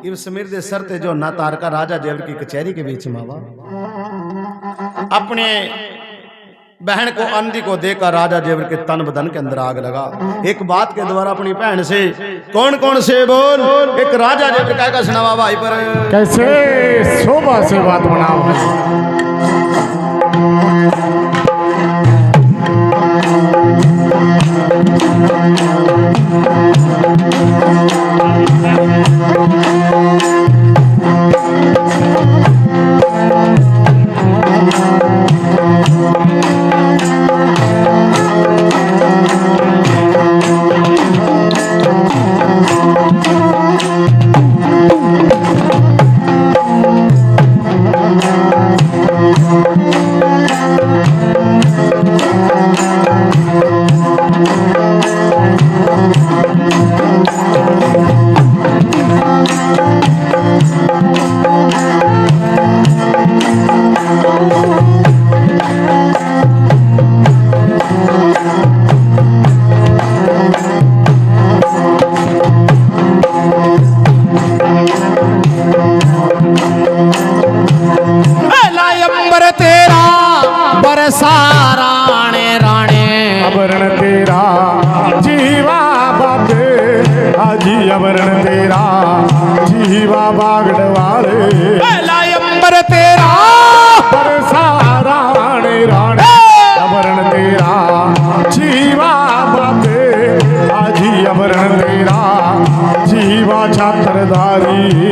इव समीर दे सर ते जो ना तार का राजा जेवर की कचहरी के बीच मावा अपने बहन को अंधी को देकर राजा जेवर के तन बदन के अंदर आग लगा। एक बात के द्वारा अपनी बहन से कौन कौन से बोल एक राजा जेवर का सुनावा भाई पर कैसे शोभा से बात बनाओ।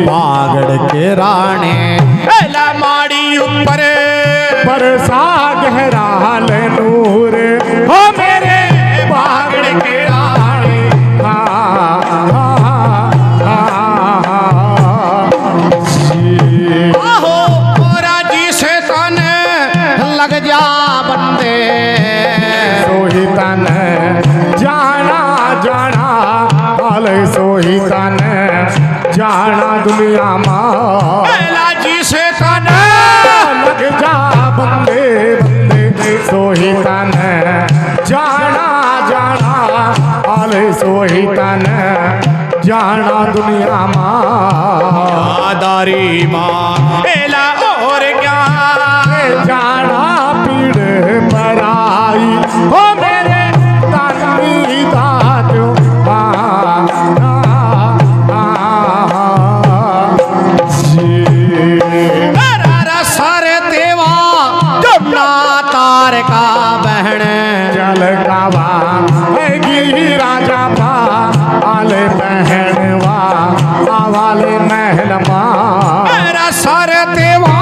बागड़ के राणे माड़ी ऊपर बरसा गहरा ले नूर हो मेरे बागड़ के राणे। आहो राजी से तन लग जा बंदे सोही तन जाना जाना वाले सोही तन जाना दुनिया माला जी से तन लग जा बंदे बंदे सोही तन जाना जाना आले सोही तन जाना दुनिया दारी माँ एला और क्या जाना पीड़ पराई हो मेरे तानी दादो सारे देवा जमुना तार का बहन चल गावा राजा पा आले बहनवा आवाले महल मेरा सारे देवा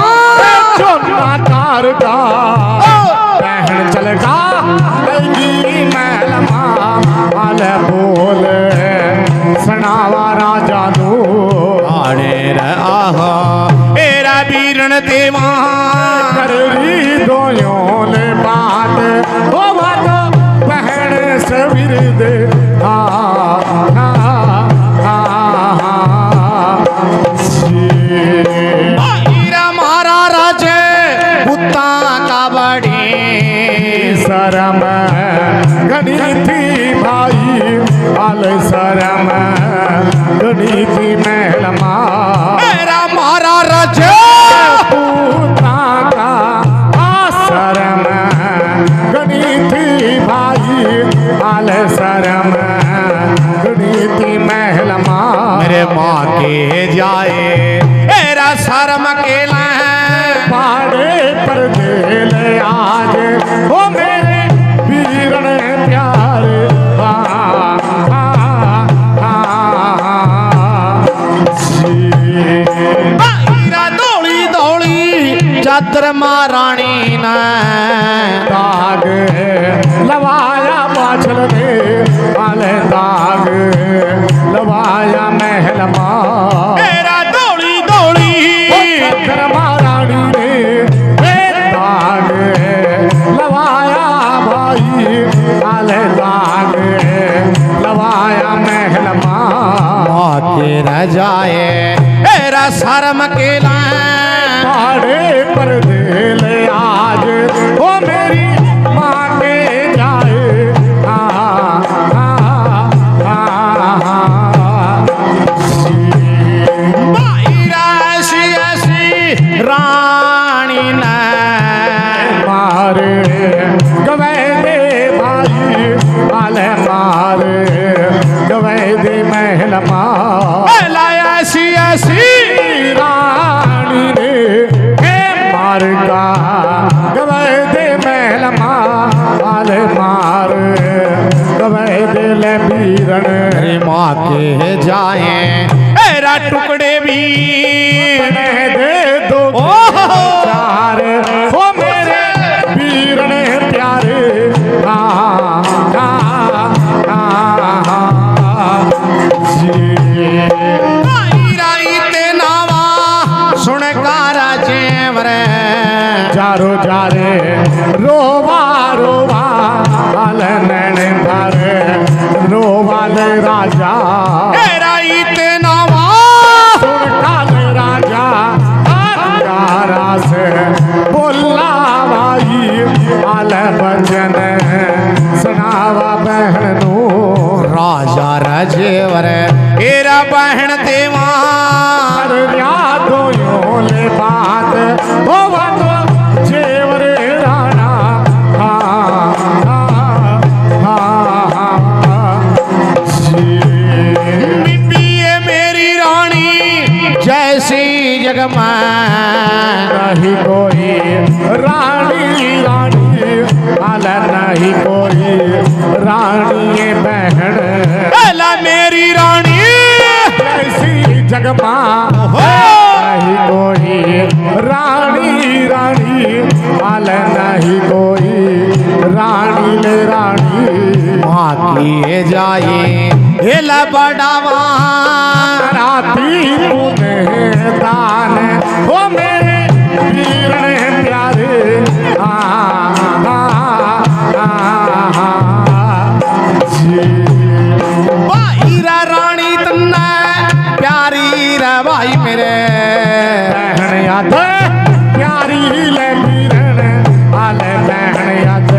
जमुना तार का बहन चल गा महल आले बोल सनावा राजा दो आने आहा मेरा वीरण देवा करी दोयों ने बात हो बात बहन सवीर दे मारा राजे बुत्ता का बड़ी शरम घनी थी भाई आल शरम घनी थी महल मेरा मारा राजे शरम घनी थी भाई आल शरम घनी थी महल मेरे माँ के जाए मेरा शर्म अकेला पाड़े पर दे आज हो मेरे वीरण प्यारे दौड़ी दौड़ी चादर महारानी ने दाग लवाया पाछल दे वाले दाग लवाया महल मेरा दौड़ी दौड़ी महारानी ने दाग लवाया भाई वाले दाग लवाया महल माँ के न जाए मेरा शर्म अकेला पाड़े पर दे आज ओ मेरी माँ के जाए टुकड़े भी दे दो ओहो। चार ओ मेरे वीर ने प्यारे चारो जारे रोवा रोवा लाल नैन भरे रोवाल राजा नावा सुनकाल राजा यारा से बोला भाई आल बचन सुनावा बहनू राजा रजेवर एरा बहन देवा यादो यो ले बात हो तो जेवर राणा मेरी रानी जैसी जग में नहीं कोई रानी रानी आल नहीं कोई रानी बहन मेरी रानी जैसी जग में नहीं कोई रानी रानी आल नहीं कोई रानी ले रानी माँ किए जाए हेला बड़ावा राती तूने दान हो मेरे वीर ने प्यारे हीरा रानी तन्ना प्यारी रे भाई मेरे बहन याद प्यारी ले वीरन आल बहन याद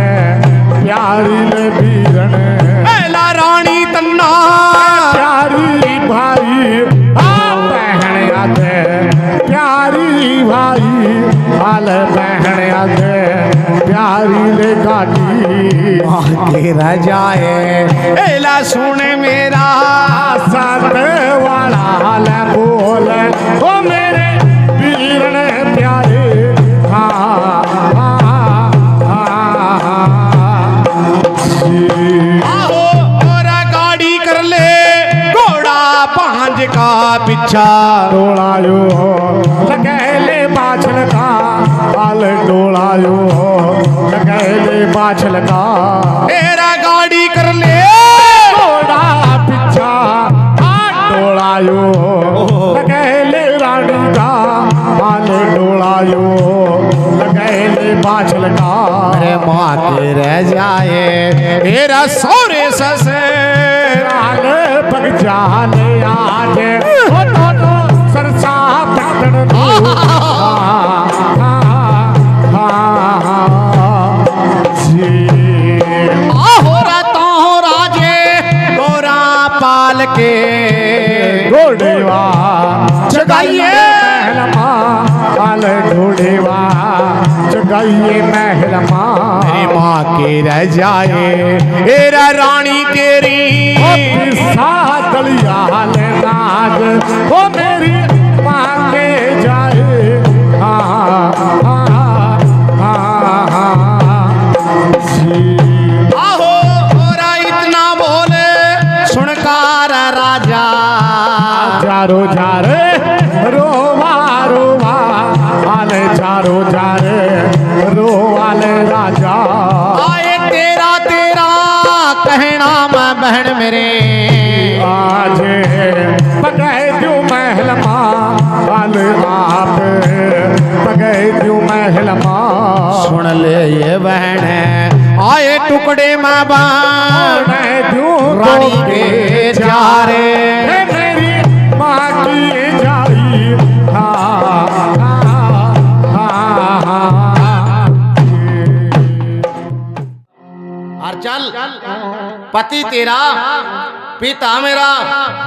प्यारी ले वीरन हेला रानी तन्ना प्यारी भाई बहन याद प्यारी भाई आल बहन याद प्यारी ले गाड़ी तेरा जाए हेला सुन मेरा साथ वाला हाल बोल ओ मेरे वीर ने प्यारे आहो और गाड़ी कर ले घोड़ा पांच का पीछा डोलायो लगैले बाछल का हाल डोलायो लगैले बाछल का तेरा गाड़ी कर ले घोड़ा पिछा डोलायो लगैले रानी का हाल डोलायो लगैले बाछल का अरे माँ तेरे जाए तेरा सौरे ससे लाल पग जाले आज हो तो सरसा पादन आहोरा तो राजे गोरा पाल के घोड़ेवा जगाइए महल माल घोड़ेवा जगाइए महल मेरी माँ के रह जाए तेरा रानी तेरी गलिया नाज वो मेरी माँ के जाए आहो गोरा इतना बोले सुनकार राजा चारो झारे रोवा रोवा आले चारो झारे रोवाल राजा आए तेरा तेरा कहना मैं बहन मेरे आज पगै दू महल माल आप पगै दू महल सुन ले ये बहन आए टुकड़े में बाण दू रानी के चारे मेरी माँ की जाई और चल पति तेरा पिता मेरा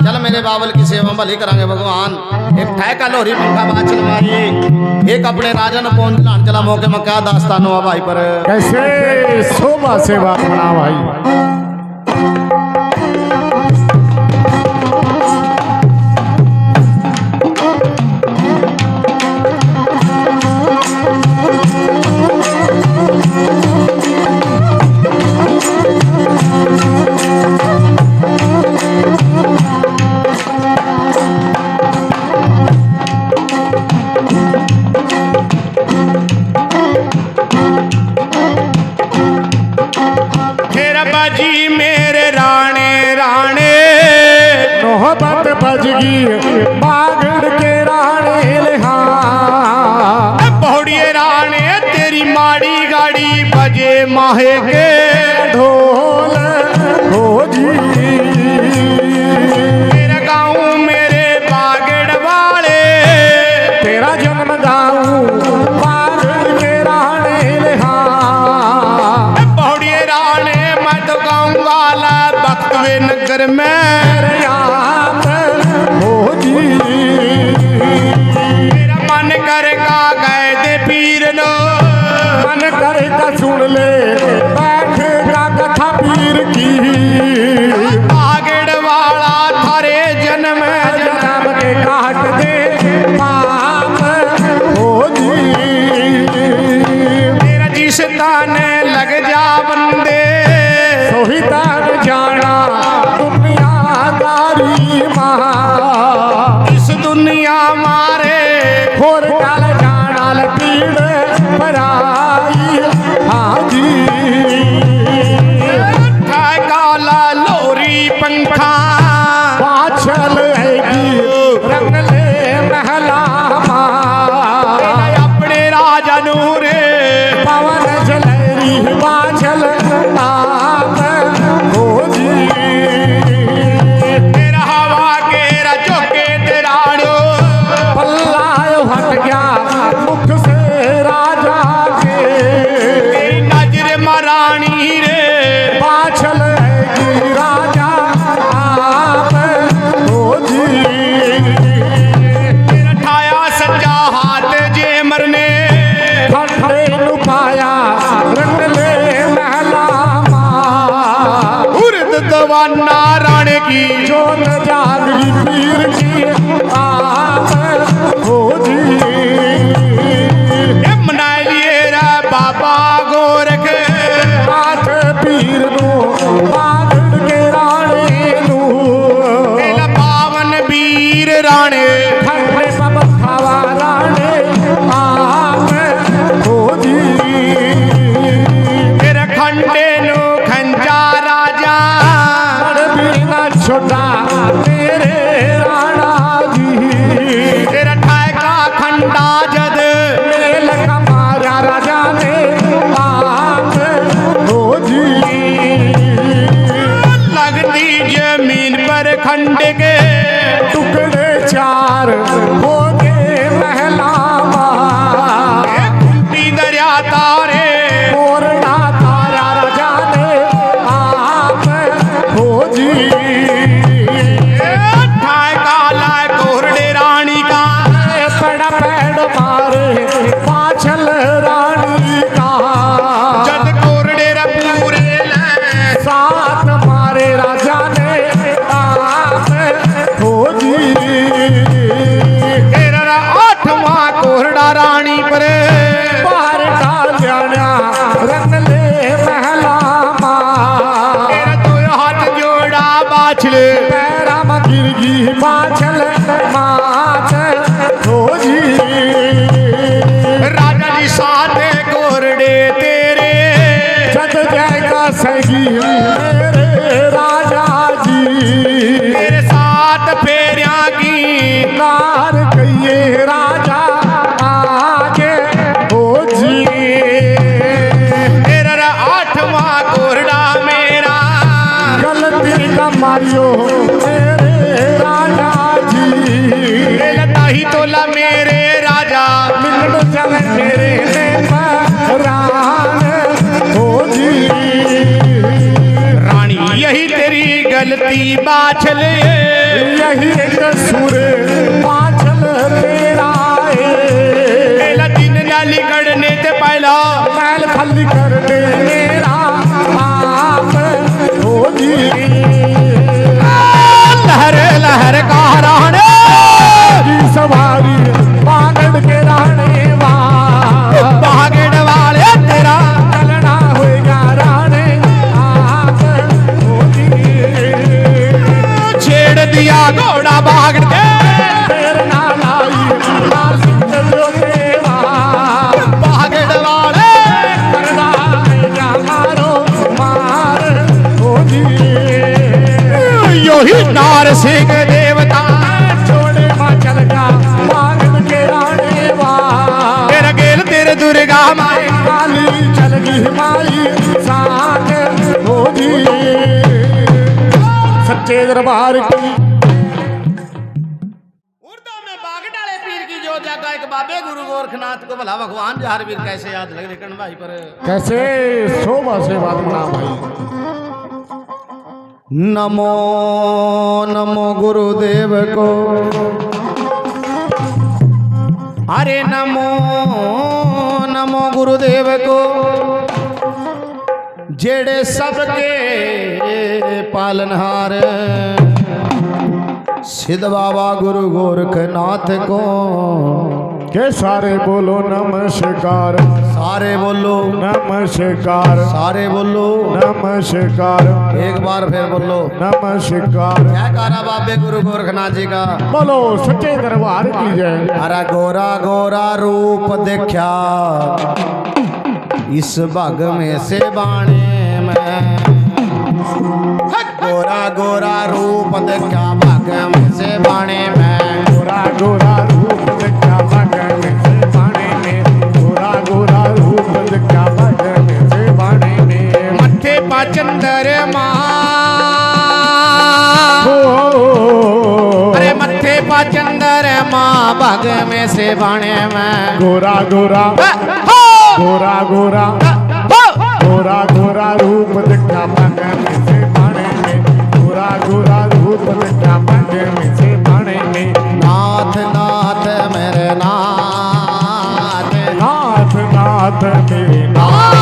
चल मेरे बाबल की सेवा भली करांगे भगवान एक ठहका लोहरी पंखा बाचल मारी एक अपने राजन पौन लान चला मौके में क्या दास्तान हुआ भाई पर कैसे शोभा सेवा बना भाई जन्म गाऊं बागड़ के राणे लिहा बहुड़िए राणे मैं तो गाऊंगा ला बख्तवे नगर में याद हो जी मेरा मन करेगा गए दे पीर लो मन करेगा सुन ले बैठेगा कथा पीर की बागड़ वाला थारे जन्म जन्म के काट दे पाप हो जी मेरा जिस ताने लग जा बंदे सोही तान जाना दुनियादारी महा इस दुनिया मारे होर काल जाना लकीड़ पराई हाजी ठाय काला लोरी पंखा पाछल हैगी रंग ले महला अपने राजा नूरे पवन जलरी पाछल आप हो जी तेरा हवा के रजो के तेराड़ो पल्लायो हट गया मुख से राजा के तेरी नजर मरानी रे पाछल हैगी राजा आप हो जी तेरा ठाया सज्जा हाथ जे मरने खड़े नु पाया रंग ले महला उर्द दवाना राणे की जो न जागरी पीर की आप हो जी मना लिए रा बाबा गोरख आठ पीर नु बागड़ के राणे नु तेरा पावन वीर राणे खड़े पब खावा राणे आप हो जी तेरा खंडे नो खंजा राजा बिना छोटा तेरे राणा जी तेरा ठाय का खंडा जद मेल कमारा राजा ने आप हो जी लगती जमीन पर खंड के टुकड़े चार हो गए महला कुंती दरिया तारे मोरना तारा राजा ने आप हो जी ठाय काला कोरडे रानी का पड़ा पैड मारे पाछल रानी का जद कोरडे रे पूरे साथ मारे राजा ने आप हो जी तेरा आठवां कोरडा रानी पर बाहर डाल जाना रंग ले महला तेरा तो हाथ जोड़ा बाछले पैरा में गिरगी पाछल मात हो जी राजा जी साथ कोरडे तेरे जद जाएगा सही मेरे राजा जी तेरे साथ फेरिया की कार कहिए राजा आगे हो जी तेरा आठवां कोरडा मेरा गलती का मारियो मेरे राजा जी लता ही तोला मेरे राजा मिलड़ जल मेरे ने परान हो जी रानी यही तेरी गलती बाछल यही एक सुर पाछल तेरा पहला दिन नाली गढ़ने ते पहला मैल खाली कर दे मेरा आप हो जी लहर लहर का राणे की सवारी बागड़ के राणे बागड़ वाले तेरा चलना होएगा राणे आप हो जी छेड़ दिया घोड़ा बागड़ के तेरे नाल आई लाल सिंह जो देवा बागड़ वाले करदा जा मारो मार हो जी यो ही नार सिंह देवता छोड़े मां चल जा बागड़ के राणे तेरा गेल तेरे दुर्गा माए काली चल गई माई साथ हो जी सच्चे दरबार की उर्दू में बागड़ वाले पीर की जो जागा एक बाबे गुरु गोरखनाथ को भला भगवान जहारवीर कैसे याद लग रहे भाई पर कैसे शोभा से बात बना भाई। नमो नमो गुरुदेव को, अरे नमो नमो गुरुदेव को, जेड़े सबके पालनहार सिद्ध बाबा गुरु गोरखनाथ को के सारे बोलो नमस्कार, सारे बोलो नमस्कार, सारे बोलो नमस्कार, एक बार फिर बोलो नमस्कार। क्या कहा बाबे गुरु गोरखनाथ जी का? बोलो सच्चे दरबार की जय। अरे गोरा गोरा रूप देखा इस बाग में से बाणे में, गोरा गोरा रूप देखा बाग में से बाणे में, गोरा गोरा रूप देखा बाग में से बाणे में, गोरा गोरा रूप देखा बाग में से बाणे में। मत्थे पा चंद्रमा, अरे मत्थे पा चंद्रमा बाग में से बाणे में, गोरा गोरा गोरा गोरा गोरा गोरा रूप देखा बाग में से बाणे में, गोरा गोरा रूप देखा बाग में से बाणे में। नाथ नाथ मेरे नाथ, नाथ नाथ मेरे नाथ,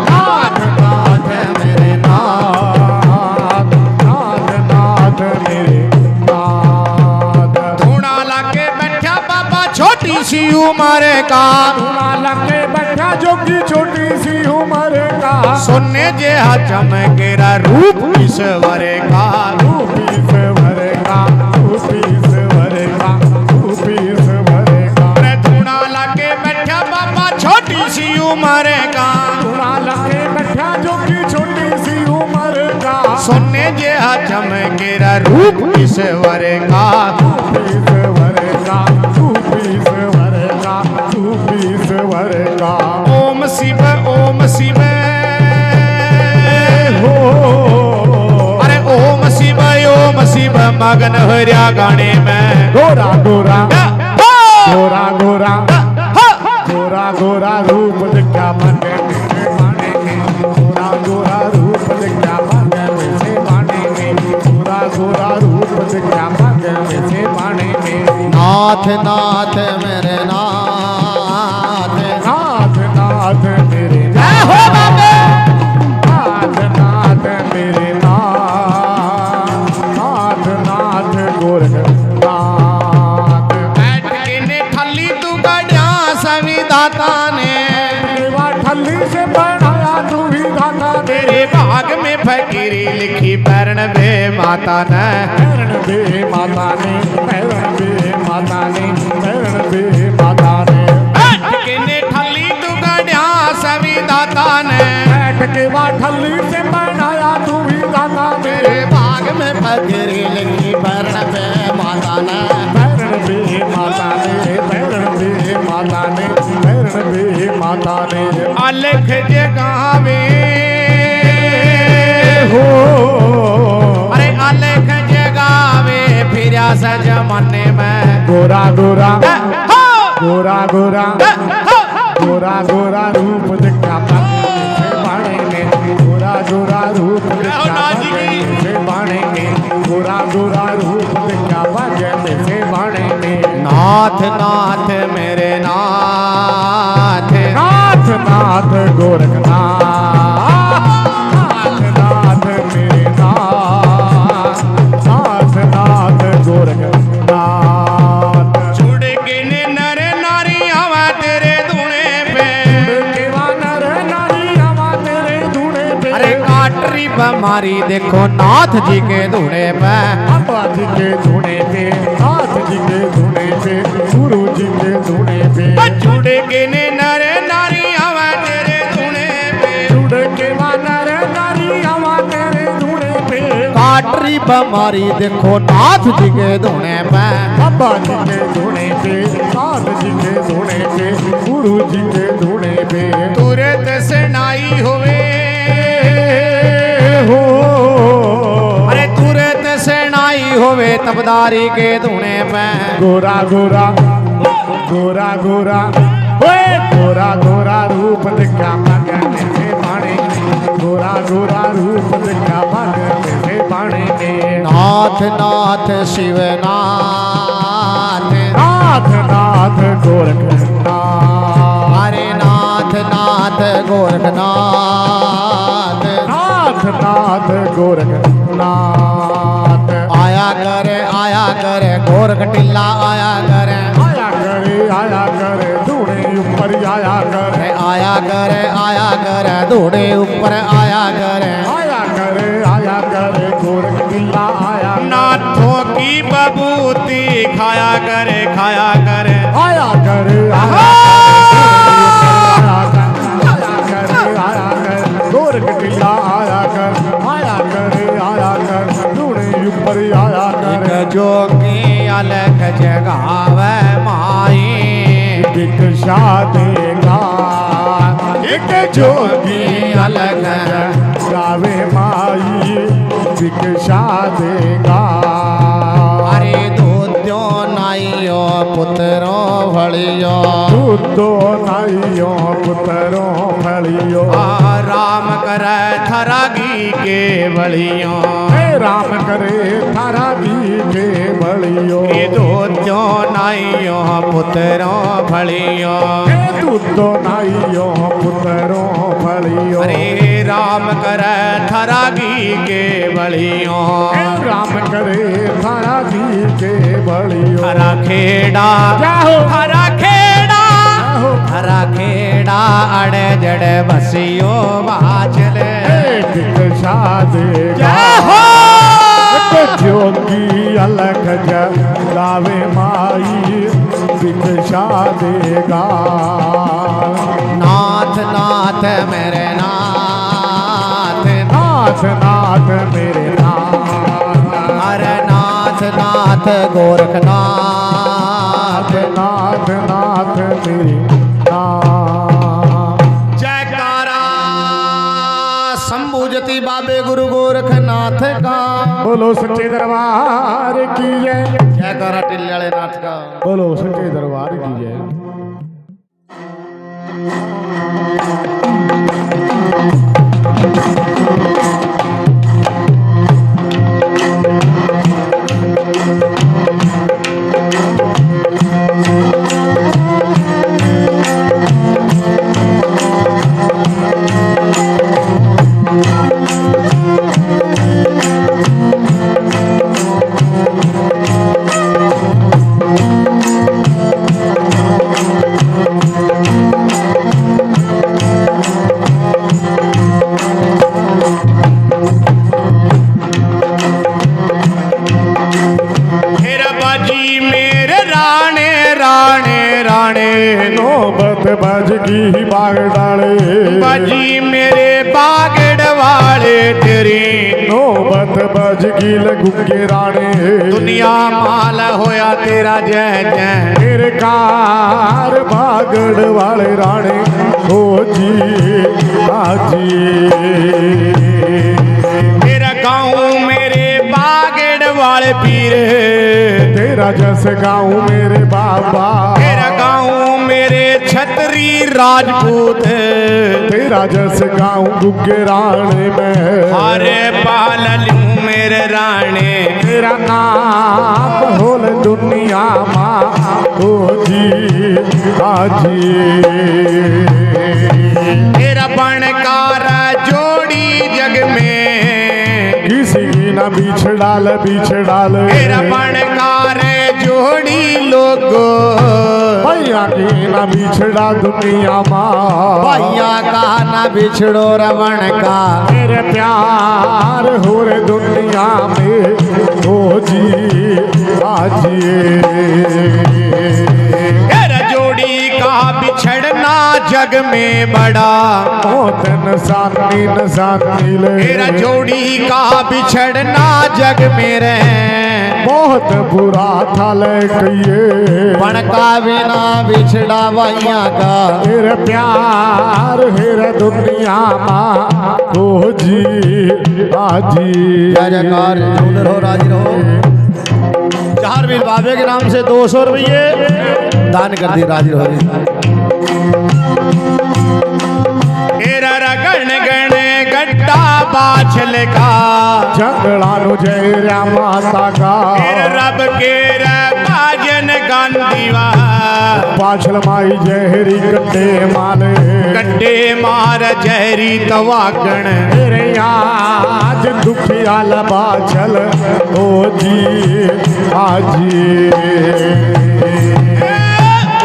नाथ नाथ मेरे नाथ, नाथ नाथ मेरे नाथ। धूना लाके बैठा बाबा छोटी सी उम्र का, धूना लाके बैठा जोगी छोटी सी उम्र का, सोने जेहा चमकेरा रूप ईश्वर का, रूप ईश्वर का, रूप ईश्वर का, रूप ईश्वर का। अरे धूना लाके बैठा बाबा छोटी सी उम्र का, धूना लाके बैठा जोगी छोटी सी उम्र का, सोने जेहा चमकेरा रूप ईश्वर का, ईश्वर का, रूप ईश्वर का, रूप ईश्वर का। ओम शिव हो अरे ओम शिव मगन हरिया गाने में, गोरा गोरा हो गोरा गोरा गोरा गोरा रूप दिखा मन में बाणे में, गोरा गोरा रूप दिखा मन में से बाणे में, गोरा गोरा रूप दिखा मन में से बाणे में। नाथ नाथ मेरे नाथ, नाथ नाथ मेरे जय हो बाबे। नाथ नाथ मेरे नाथ, नाथ नाथ गोरखनाथ। बैठ के ने ठल्ली तू गढ़िया संविधाता ने, देवा ठल्ली से बनाया तू ही धाता दे, तेरे भाग में फकीरी लिखी पैरण बे माता ने, पैरण बे माता ने, पैरण बे माता ने, पैरण बे माता ने। बैठ के ने ठल्ली तू गढ़िया संविधाता ने, बैठ के वा ठल्ली से बनाया तू ही धाता दे, तेरे भाग में फकीरी लिखी पैरण बे माता ने, पैरण बे माता ने, पैरण बे माता ने, पैरण बे माता ने। अलख जगावे हो अरे अलख जगावे फिरा सजमने में, गोरा गोरा हो गोरा गोरा हो गोरा गोरा रूप दिखा से बाणे में, गोरा गोरा रूप दिखा से बाणे में, गोरा गोरा रूप दिखा से बाणे में। नाथ नाथ मेरे नाथ, नाथ नाथ गोरखनाथ, नाथ नाथ मेरे नाथ, नाथ नाथ गोरखनाथ। जुड़ के ने नर नारी आवा तेरे धुने पे, केवा नर नारी आवा तेरे धुने पे, अरे काटरी बमारी देखो नाथ जी के धुने पे, बाबा जी के धुने पे, नाथ जी के धुने पे, गुरु जी के धुने पे। जुड़ के ने नर नारी आवा तेरे धुने पे, जुड़ के वा नर नारी आवा तेरे धुने पे, काटरी बमारी देखो नाथ जी के धुने पे, बाबा जी के धुने पे, नाथ जी के धुने पे, गुरु जी के धुने पे। तुरंत से नाई हुए हो अरे तुरंत से नाई होवे तबदारी के धुने में गोरा गोरा गोरा गोरा ओए गोरा गोरा रूप दिखा मगन से पानी गोरा गोरा रूप दिखा मगन से पानी नाथ नाथ शिवनाथ नाथ नाथ गोरखनाथ हरे नाथ नाथ गोरखनाथ नाथ नाथ गोरखनाथ आया करे गोरख टिल्ला आया करे धूड़े ऊपर आया करे धूड़े ऊपर आया करे गोरख टिल्ला आया नाथों की बबूती खाया करे आया करे गोरख टिल्ला आया कर धूड़े ऊपर आया कर जोगी अलग जगावे माई भिक्षा देगा एक जोगी अलग गावे माई भिक्षा देगा अरे दूध्यो नाइयो पुत्रो भलियो दूधो नाइयो पुत्रो फलियो राम करे थरागी के बलियो राम करे थारा दी के बलियो दूध्यो नाइयो पुत्रो भलियो दूधो नाइयो पुत्रो फलियो अरे राम करे थरागी के बलियो राम करे थारा दी के बलियो हरा खेड़ा हरा खेड़ा हरा खेड़ा अड़े जड़े बसियो बाचले भिक्षा देगा जोगी अलग गावे माई भिक्षा देगा नाथ नाथ मेरे नाथ नाथ नाथ मेरे नाथ अरे नाथ नाथ गोरखनाथ नाथ नाथ मेरे नाथ जयकारा शंभुजति बाबे गुरु गोरखनाथ का बोलो सच्चे दरबार की जय जयकारा टिल्ले वाले नाथ का बोलो सच्चे दरबार की जय नौबत बज की बाग डाले बाजी मेरे बागड़ वाले तेरी नौबत बज की लगुगे राणे दुनिया माल होया तेरा जय जय मेरे कार बागड़ वाले राणे हो जी आजी मेरा गाँव मेरे बागड़ वाले पीर तेरा जस गाँव मेरे बाबा तेरा गाँव मेरे छतरी राजपूत तेरा जस गाँव गुगे राणे में अरे पाल लूं मेरे राणे तेरा नाम होल दुनिया माँ हो जी आजी तेरा बनकार जोड़ी जग में किसी की न बिछड़ाल तेरा बनकार जोड़ी लोगो भैया की न बिछड़ा दुनिया माँ भैया का न बिछड़ो रमण का मेरे प्यार हो रे दुनिया में हो जी आजी तेरा जोड़ी का बिछड़ना जग में बड़ा नसानी ले तेरा जोड़ी का बिछड़ना जग में रहे बहुत बुरा था लेकिए बनका बिना बिछड़ा भैया का तेरे प्यार हेरे दुनिया माँ हो जी आजी जयकार राजी रहो जोहार वीर बाबे के नाम से 200 रुपये दान कर दिए राजी हो गण गण गड्ढा बाछल का जंगलानु जय माता का रब के बाजन गांधीवा पाछल माई जहरी कट्टे माले कट्टे मार जहरी तवागण मेरे आज दुखियाल बाछल ओ जी आजी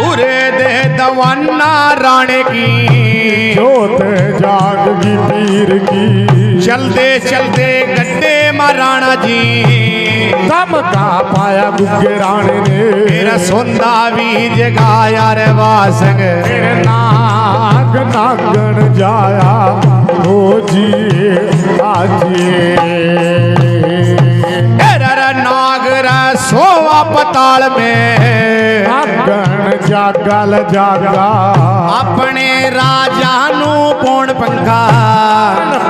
उरे दे दवाना राणे की जोत जागगी पीर की चलते चलते गड्ढे महाराणा जी दम का पाया गुग्गे राणे ने मेरा सोंदा भी जगाया रे वासंग मेरे नाग नागण जाया ओ जी आजी नागरा सोवा पताल में नागण जागल जागा अपने राजा नू कौन पंखा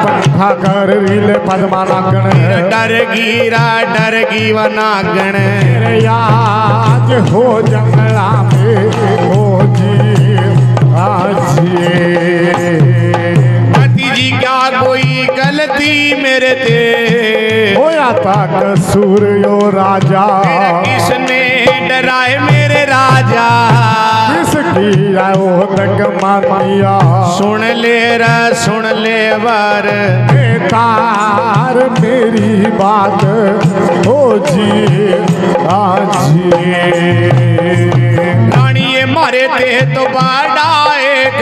पंखा कर रीले पद्मा नागण डर गी व नागण मेरे आज हो जंगला में ओ जी आजी पति जी क्या कोई गलती मेरे ते होया था कसूर यो राजा किसने डराए मेरे राजा किसकी आयो तक मानिया सुन ले वर तार मेरी बात हो जी आजी रानी ये मारे थे तो बाड़ा एक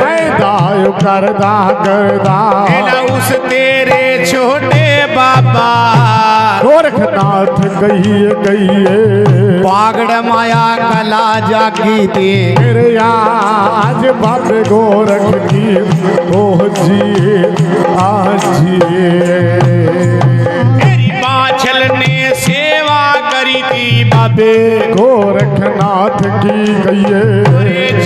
पैदा करदा एला उस तेरे छोटे बाबा गोरखनाथ गइए पागड़ माया कला जागी थी मेरे आज बाबे गोरख की ओह जी आजी मेरी बाछल ने सेवा करी थी बाबे गोरखनाथ की गइए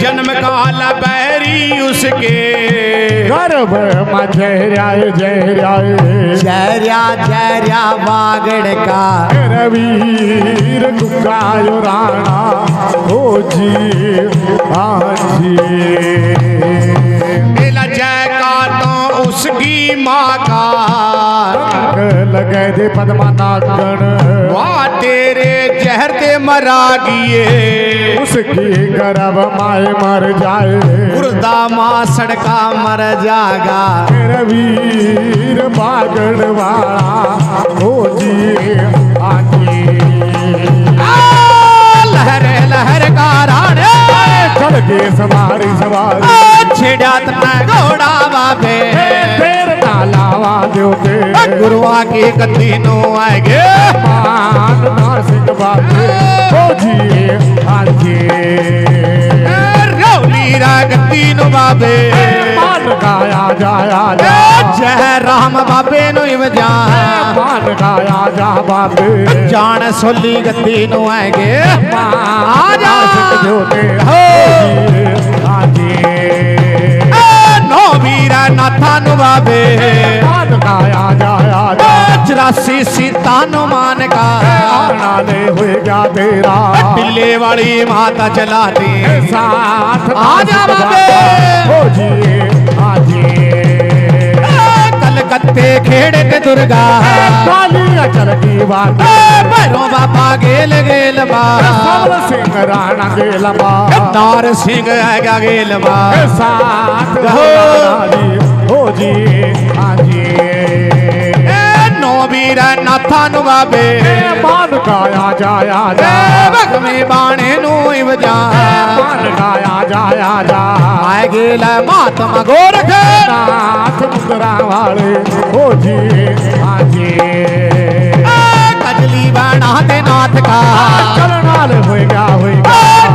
जन्म काल बैरी उसके गर्भ में जहराए जहरिया बागड़ का रवीर गुगायो राणा हो जी आजी मेला जयकार तो उसकी माँ का लगे दे पद्मा नागण वहाँ तेरे जहर ते मरा गिए उसकी गर्भ माए मर जाए गुर्दा माँ सड़का मर जागा रवीर बागड़ वाला हो जी आजी लहर का राणे चल के सवारी छेड़ा तना घोड़ा बाबे फिर नालावा देवते गुरुआ की गद्दी नो आएगे मान नासिक बाबे हो जी आजी रौली गद्दी नो बाबे मान गाया जाया जा जय राम बाबे नो जा मान गाया जा बाबे जान सोली गद्दी नो आएगे आजा जोते हो आजी नो वीरा नाथा नु बाबे मान गाया जाया जा 84 सीता नु मान का नाले होएगा तेरा टिल्ले वाली माता चलाती साथ आजा बाबे हो जी आजी कलकत्ते खेड़े ते दुर्गा कालिया चल की बात भैरो बाबा गेल बा सबल सिंह राणा गेल बा नार सिंह है गेल बा साथ हो जी आजी नो वीर नाथा नु बाबे मान गाया जाया जा भगवे बाणे नु इवजा मान गाया जाया जा आए गेल महात्मा गोरख नाथ मुद्रा वाले हो जी आजी कजली बाणा ते नाथ का चलनाल होएगा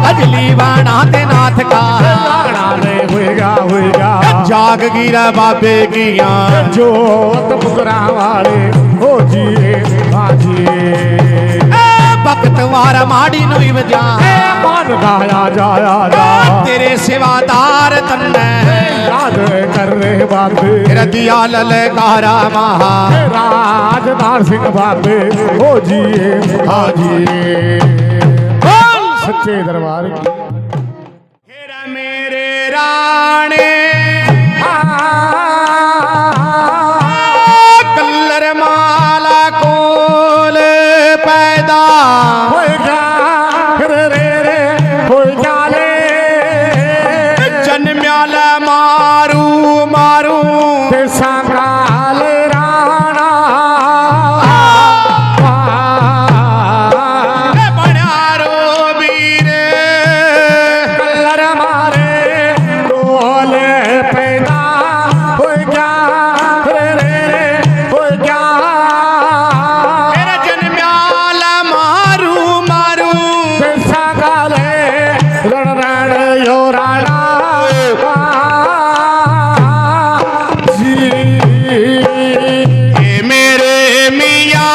कजली बाणा ते नाथ का होएगा जाग गिरा बाबे किया जोत मुद्रा वाले हो जी आजी भक्त तुम्हारा माड़ी नुई बजा मन गाया जाया जा तेरे सेवादार तन्ने याद कर रे बाबे तेरा दिया ललकारा महा राजदार सिंह बाबे हो जिए हाजिए सच्चे दरबार की हेरा मेरे राणे कल्लर माला कोल पैदा हो जा रे रे हो जा ले जन्म्याल मारू मारू ते संगाल राणा बणारो वीर कल्लर मारे बोल पैदा हो जा रे रे हो जा मेरा जन्म्याल मारू मारू ते संगाल रण रण यो राणा जी ये मेरे मियाँ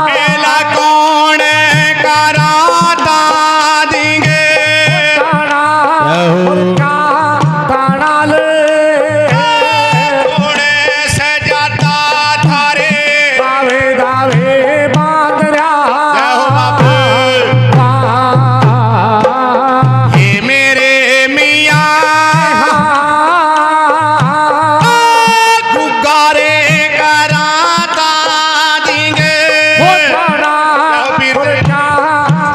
मेला कौन कराता देंगे ताना ले कौन सजाता थारे दावे दावे बांध जय हो बापू। ये मेरे मियाँ गुगारे कराता देंगे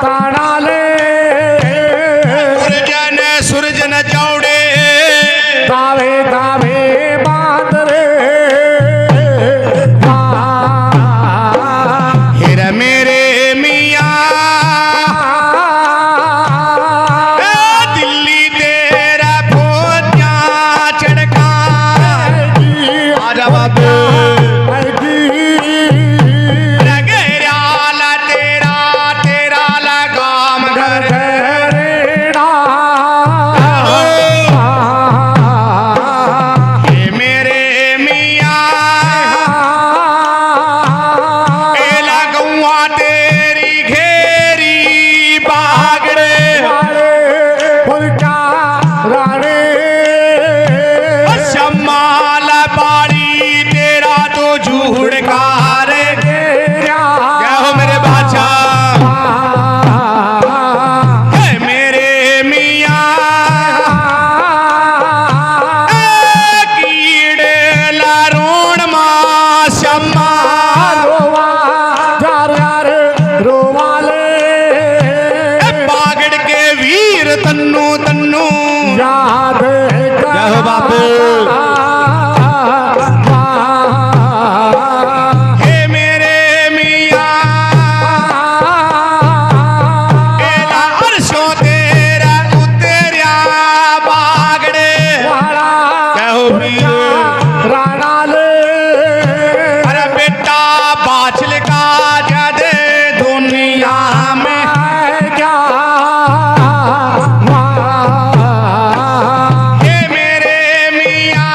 ताना ले सुरजन सुरजन चौड़े दावे दावे बांध रे हेर मेरे मियाँ दिल्ली तेरा फौजा चढ़का आजा बाबू लगेराला तेरा तेरा लगाम घर ये मेरे मियाँ एला गौआ तेरी घेरी बागड़े शमाल बाड़ी तेरा तो झूठ रे क्या हो मेरे बादशाह है मेरे मियाँ कीड़े लारोण माँ शम्मा बागड़ के वीर तन्नू तन्नू याद जय हो बापू। हे मेरे मियाँ एला अर्शों तेरा उतरिया बागड़े क्या हो वीर राणा ले अरे बेटा बाछल का जदे दुनिया में क्या हे मेरे मियाँ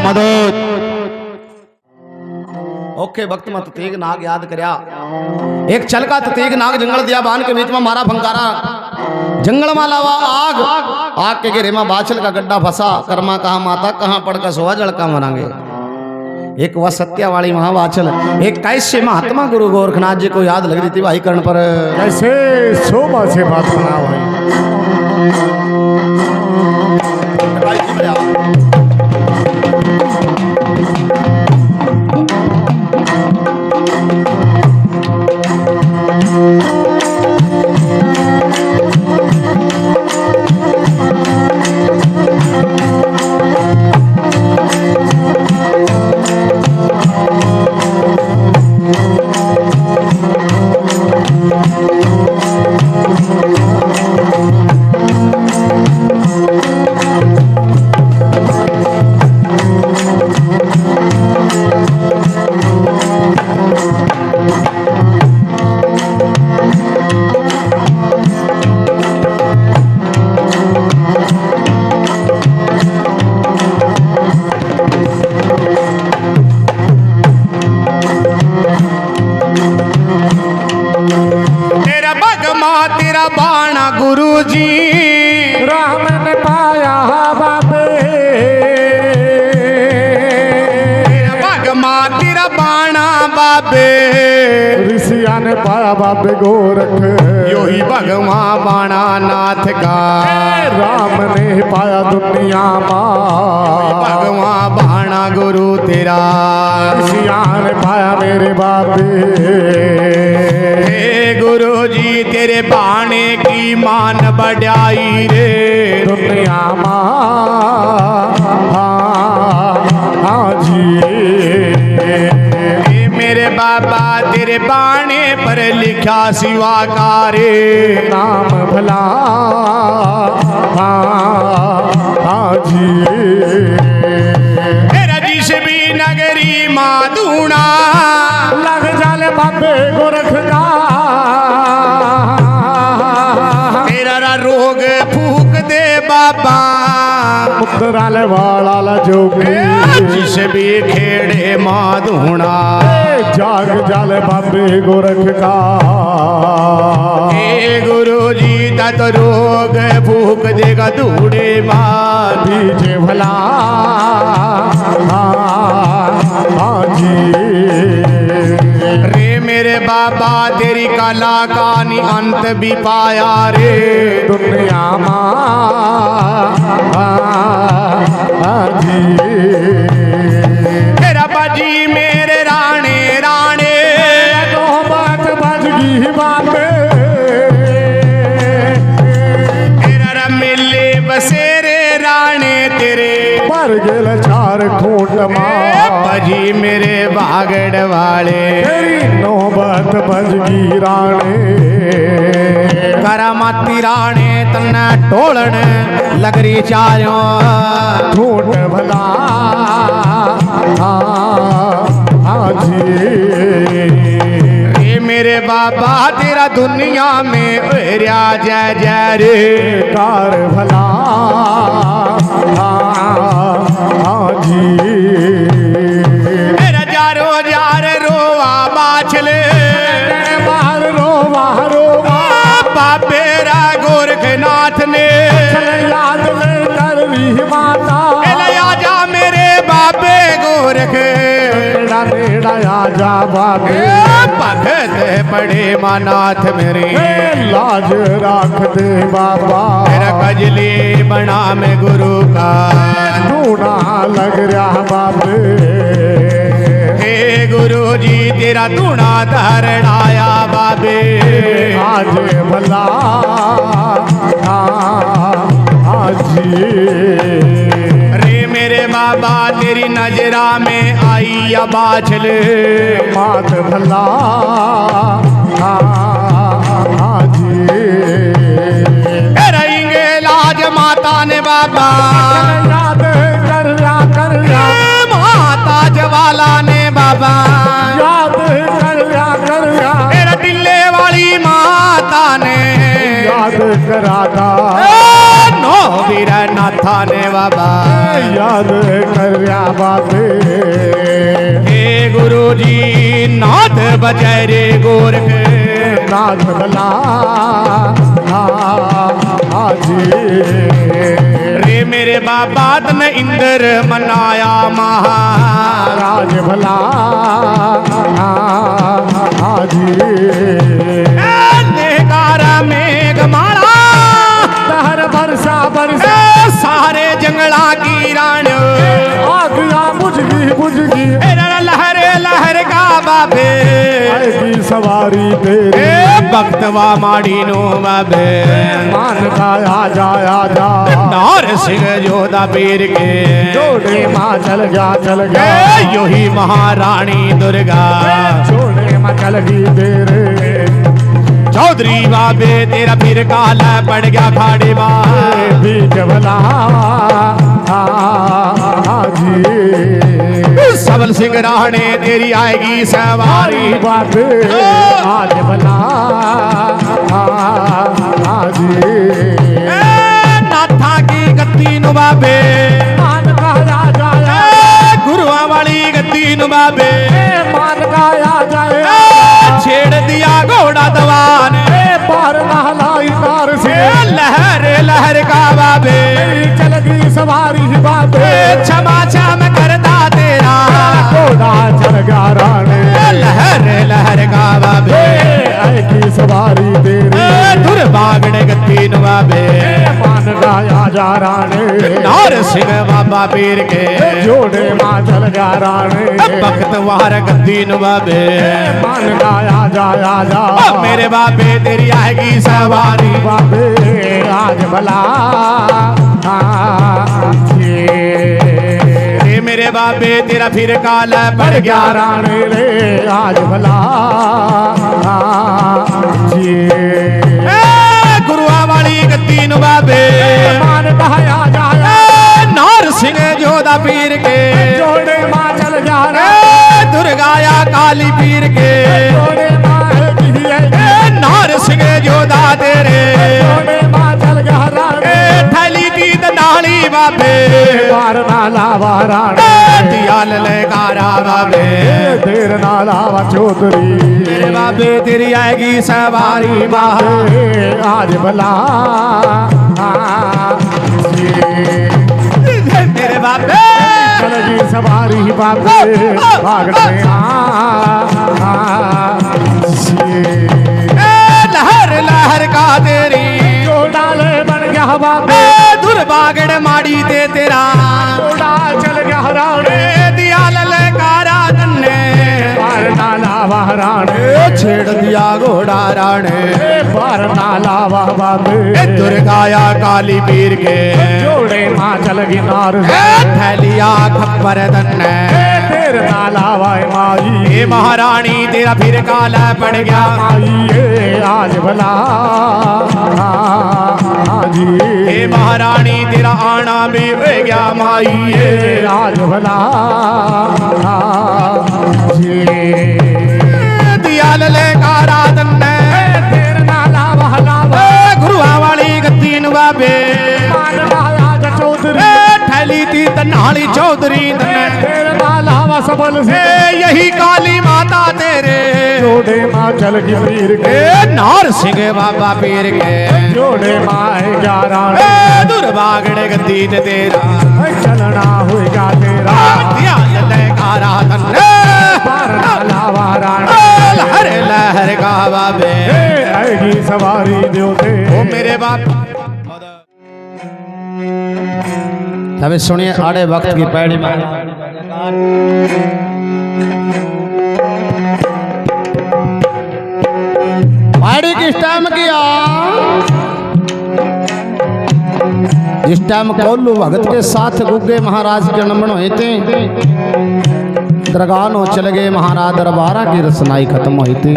मदद ओके वक्त मत तेग नाग याद करया एक चल का तेग नाग जंगल दिया बांध के बीच में मारा फंकारा जंगल में लावा आग आग के घेरे में बाछल का गड्ढा फंसा कर्मा कहा माता कहाँ पड़कर सोवा जड़का मरांगे एक वह सत्या वाली महावाचल एक कैसे महात्मा गुरु गोरखनाथ जी को याद लग रही थी भाई कर्ण पर कैसे शोभा से बात बना भाई। पाया बाबे गोरख यो ही भगवा बाणा नाथ का राम ने पाया दुनिया मां भगवा बाणा गुरु तेरा ने पाया मेरे बाबे गुरु जी तेरे बाणे की मान बढ़ाई रे दुनिया मां हाँ जी मेरे बाबा तेरे बाणे पर लिखा शिवा कारे नाम भला हाँ जी मेरा जिस भी नगरी माधुना लग जाले बाबे गोरख का तेरा रोग फूक दे बाबा मुद्राले वाला जोगी जिस भी खेड़े माधुना जाग जाले बाबे गोरख का हे गुरु जी तत रोग फूक देगा धूड़े मार दीजे भला हाँ जी रे मेरे बाबा तेरी कला का नि अंत भी पाया रे दुनिया हाँ जी मेरा बाजी मेरे राणे राणे तो बात बज गई बाबे तेरा मिले बसेरे राणे तेरे पर गेल चार खूंट मां बाजी मेरे बागड़ वाले तेरी नौबत बज गई राणे करामाती राणे तन्ने टोलन लगरी चायो खूंट भला हाँ जी रे मेरे बाबा तेरा दुनिया में ओरिया जय जय रे कार भला हाँ जी मेरा जारो जार रोवा बाछले बाहर रोवा रोवा बाबेरा गोरखनाथ ने याद ले कर ली माता आजा मेरे बाबे गोरख नेड़ा आजा बाबे भगत पड़े मानाथ मेरे लाज राख दे बाबा मेरा कजली बना में गुरु का ढूंढा लग रहा बाबे हे गुरु जी तेरा धूना धरणाया बाबे आज भला आज रे मेरे बाबा तेरी नजरा में आई या बाछल मात भला आज रहेंगे लाज माता ने बाबा याद कर माता जवाला ने बाबा याद कर तेरा टिल्ले वाली माता ने याद कराता नो वीर नाथ थाने बाबा याद करया बाबे हे गुरु जी नाथ बजाय रे गोरख नाथ भला हाजी रे मेरे बाबा तन इंद्र मनाया महाराज राज भला हाजी नेकारा मेघ मारा लहर बरसा बरसा सारे जंगला की राण आग या बुझ गई लहर लहर का बाबे आएगी सवारी तेरी भक्तवा माड़ी नो बाबे मान का आजा नार सिंह जोधा पीर के जोड़े माँ चल गया यो ही महारानी दुर्गा जोड़े माँ चल गई तेरे चौधरी बाबे तेरा फिर काला पड़ गया खाड़े भी जबला जी सबल सिंह राणे तेरी आएगी सवारी बाबे आज बला जी नाथा की गद्दी नु बाबे मान का आजा गुरुआ वाली गद्दी नु बाबे मान का आजा छेड़ दिया घोड़ा दवान पार नहलाई नार से लहर लहर का बाबे चल गई सवारी बाबे क्षमा क्षम करता तेरा घोड़ा चल गया राणे लहर लहर का बाबे आएगी सवारी तेरी दुर्भागड़ गद्दी नु बाबे मान का आजा राणे नार सिंह बाबा पीर के जोड़े माँ चल गया राणे भक्त वार गद्दी नु बाबे मान का आजा मेरे बाबे तेरी आएगी सवारी बाबे आज भला रे मेरे बाबे तेरा फिर काला पड़ गया राणे रे आज भला जी गुरुआ वाली गद्दी नु बाबे मान कहा जाया नार सिंह जोधा पीर के जोड़े माँ चल जा दुर्गाया काली पीर के जोड़े माँ नार सिंह जोधा तेरे जोड़े माँ चल गया थैली की नाली बाबे बार नाला वाराणे दियाल लकारा बाबे देर नाला वा चौधरी मेरे बाबे तेरी आएगी सवारी बाहर आज भला मेरे बाबे चलगी सवारी बाबे भागते लहर लहर का तेरी जोड़ाले बन गया बाबे दुर्भागड़ माड़ी दे तेरा जोड़ा चल गया राणे दिया ललकारा तन्ने बार नाला वाराणे छेड़ दिया घोड़ा राणे बार नाला वाह बाबे दुर्गाया काली पीर के जोड़े माँ चल गई नार थैलिया खप्पर तन्ने तेर नाला वाय माई ये महारानी तेरा फिर काला पड़ गया माई आज भला जी हे महारानी तेरा आना भी हो गया माई आज भला जी दिया ललकारा तन्ने तेर नाला वहला गुरुआ वाली गद्दी नु बाबे मान आज चौधरी थैली थी तन्हाली चौधरी तन्ने तेर नाला वा सबल से यही काली माता तेरे जोड़े माँ चल गई पीर के नार सिंह बाबा पीर के जोड़े माँ 11 दुर्भागड़ गद्दी ते तेरा चलना होगा तेरा दिया ललकारा तन्ने बार नाला वाराणे लहर लहर का बाबे आएगी सवारी देवते ओ मेरे बाप अभी सुनिए आड़े वक्त की पैड़ी में पैड़ी किस टाइम किया जिस टाइम कोल्लू भगत के साथ गुग्गे महाराज जन्म हुए थे दरगाह चले गए महाराज दरबारा की रसनाई खत्म हुई थी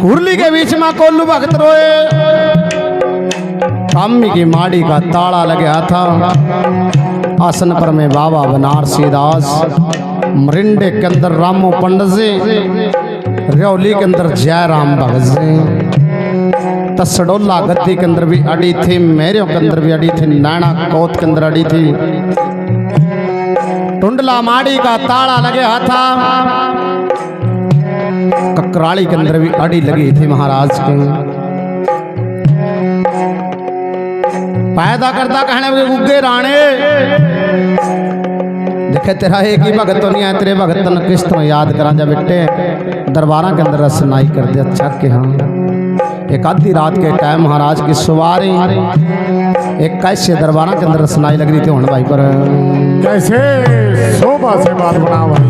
कुरली के बीच में कोल्लू भगत रोए कामी की माड़ी का ताला लगा था आसन पर में बाबा बनारसी दास मरिंडे के अंदर रामो पंडित जी रेवली के अंदर जयराम भगत जी तसडोला गद्दी के अंदर भी अड़ी थी, मेरे के अंदर भी अड़ी थी, नैना कोत के अंदर अड़ी थी, टुंडला माड़ी का ताला लगे था, ककराली के अंदर भी अड़ी लगी थी महाराज के। पैदा करता कहने लगे गुग्गे राणे, देखे तेरा एक ही भगत तो नहीं है, तेरे भगत ने किस तरह याद करा जा बेटे, दरबारा के अंदर रसनाई कर दे। अच्छा कि हाँ, एक आधी रात के टाइम महाराज की सवारी, एक कैसे दरबारा के अंदर रसनाई लग रही थी हूं भाई पर, कैसे शोभा से बात बना भाई।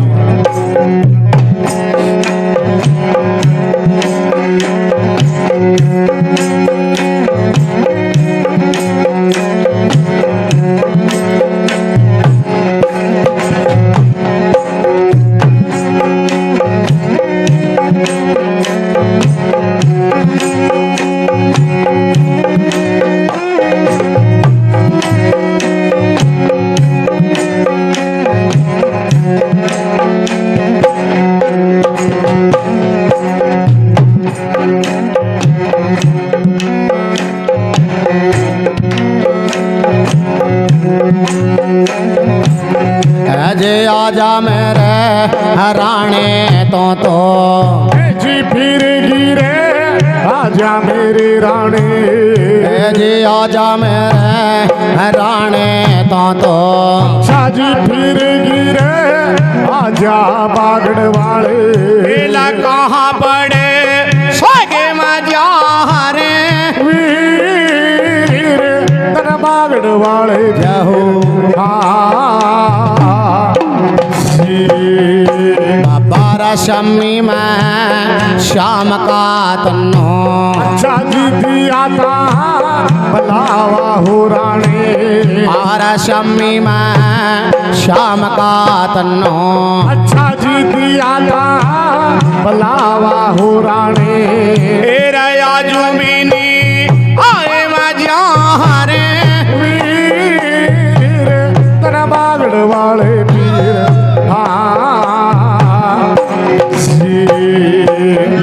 आजा मेरे राणे तो जी फिर गिरे आजा मेरी रानी, जी आजा मेरे राणे तो साजी फिर गिरे आजा बागड़ वाले, बेला कहाँ पड़े सोगे मजा रे वीर तन बागड़ वाले जहो बाबा शम्मी में श्याम का तन्नो, अच्छा जी दिया था भलावा हो रानी, आरा शम्मी में श्याम का तन्नो, अच्छा जी दिया था भलावा हो रानी, तेरा याजुमिनी आए मजा रे वीर तन बागड़ वाले पीर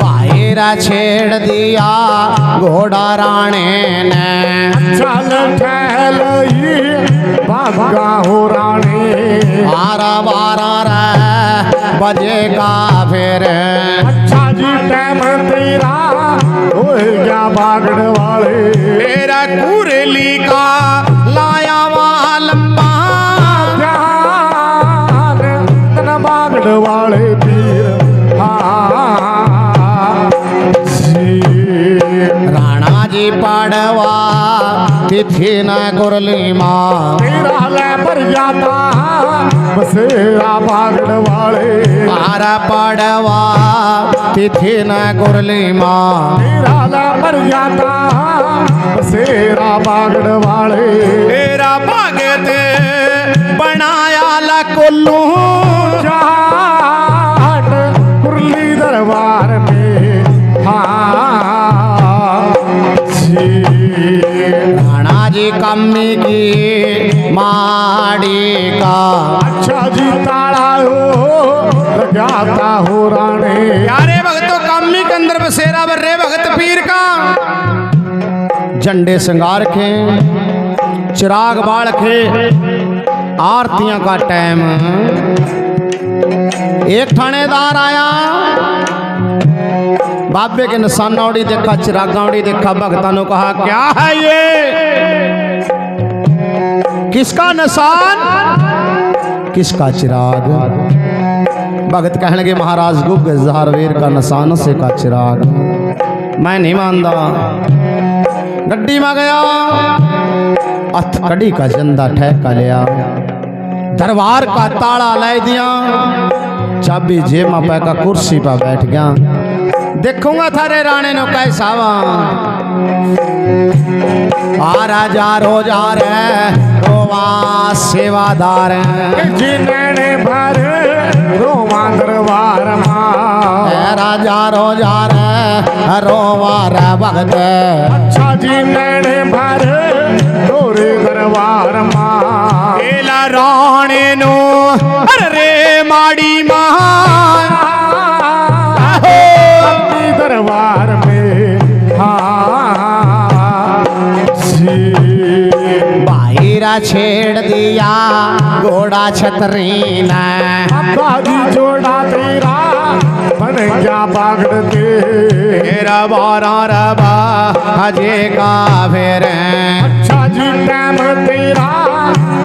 बायरा छेड़ दिया घोड़ा राणे ने, चल ठहल भागा हो रानी, 12 बजेगा फिर, अच्छा जी टाइम तेरा हो गया बागड़ वाले, तेरा कुरली का लाया वा लंबा ध्यान तन बागड़ वाले पीर राणा जी पड़वा तिथि न कुरली माँ, तेरा ले पर जाता बसेरा बागड़ वाले, आरा पड़वा तिथि न कुरली माँ, तेरा ले पर जाता बसेरा बागड़ वाले, तेरा भगत बनाया ला कुल्लू जाट कुरली दरबार में राणा जी कम्मी की माड़ी का, अच्छा जी ताड़ा हो लगाता हो राणे, यारे भगतों कम्मी के अंदर बसेरा बर्रे भगत पीर का, झंडे श्रृंगार के चिराग बाल के आरतियां का टाइम, एक थानेदार आया, बाबे के निशाना उड़ी देखा, चिरागा उड़ी देखा, भगतां ने कहा क्या है ये, किसका निशान, किसका चिराग, भगत कहने लगे महाराज गुग ज़ारवीर का निशान से का चिराग, मैं नहीं मानता। गड्डी में गया, अथ कड़ी का जंदा ठहका लिया, दरबार का ताला लै दिया, चाबी जेब में पैका कुर्सी पर बैठ गया, देखूंगा थारे राणे नो कैसा वा, आ राजा रोजा रे रोवा सेवादार जिन्हें भर रोमा दरबार राजा रोजा रे रोवा रे भगत, अच्छा जिन्हें भर रोरे दरबार एला राणे नो अरे माड़ी मां दरबार में हाँ छेड़ दिया घोड़ा छतरी ने बाबा जी जोड़ा तेरा बन गया बागड़ दे तेरा बारा रबा हजे का फिर अच्छा जी टाइम तेरा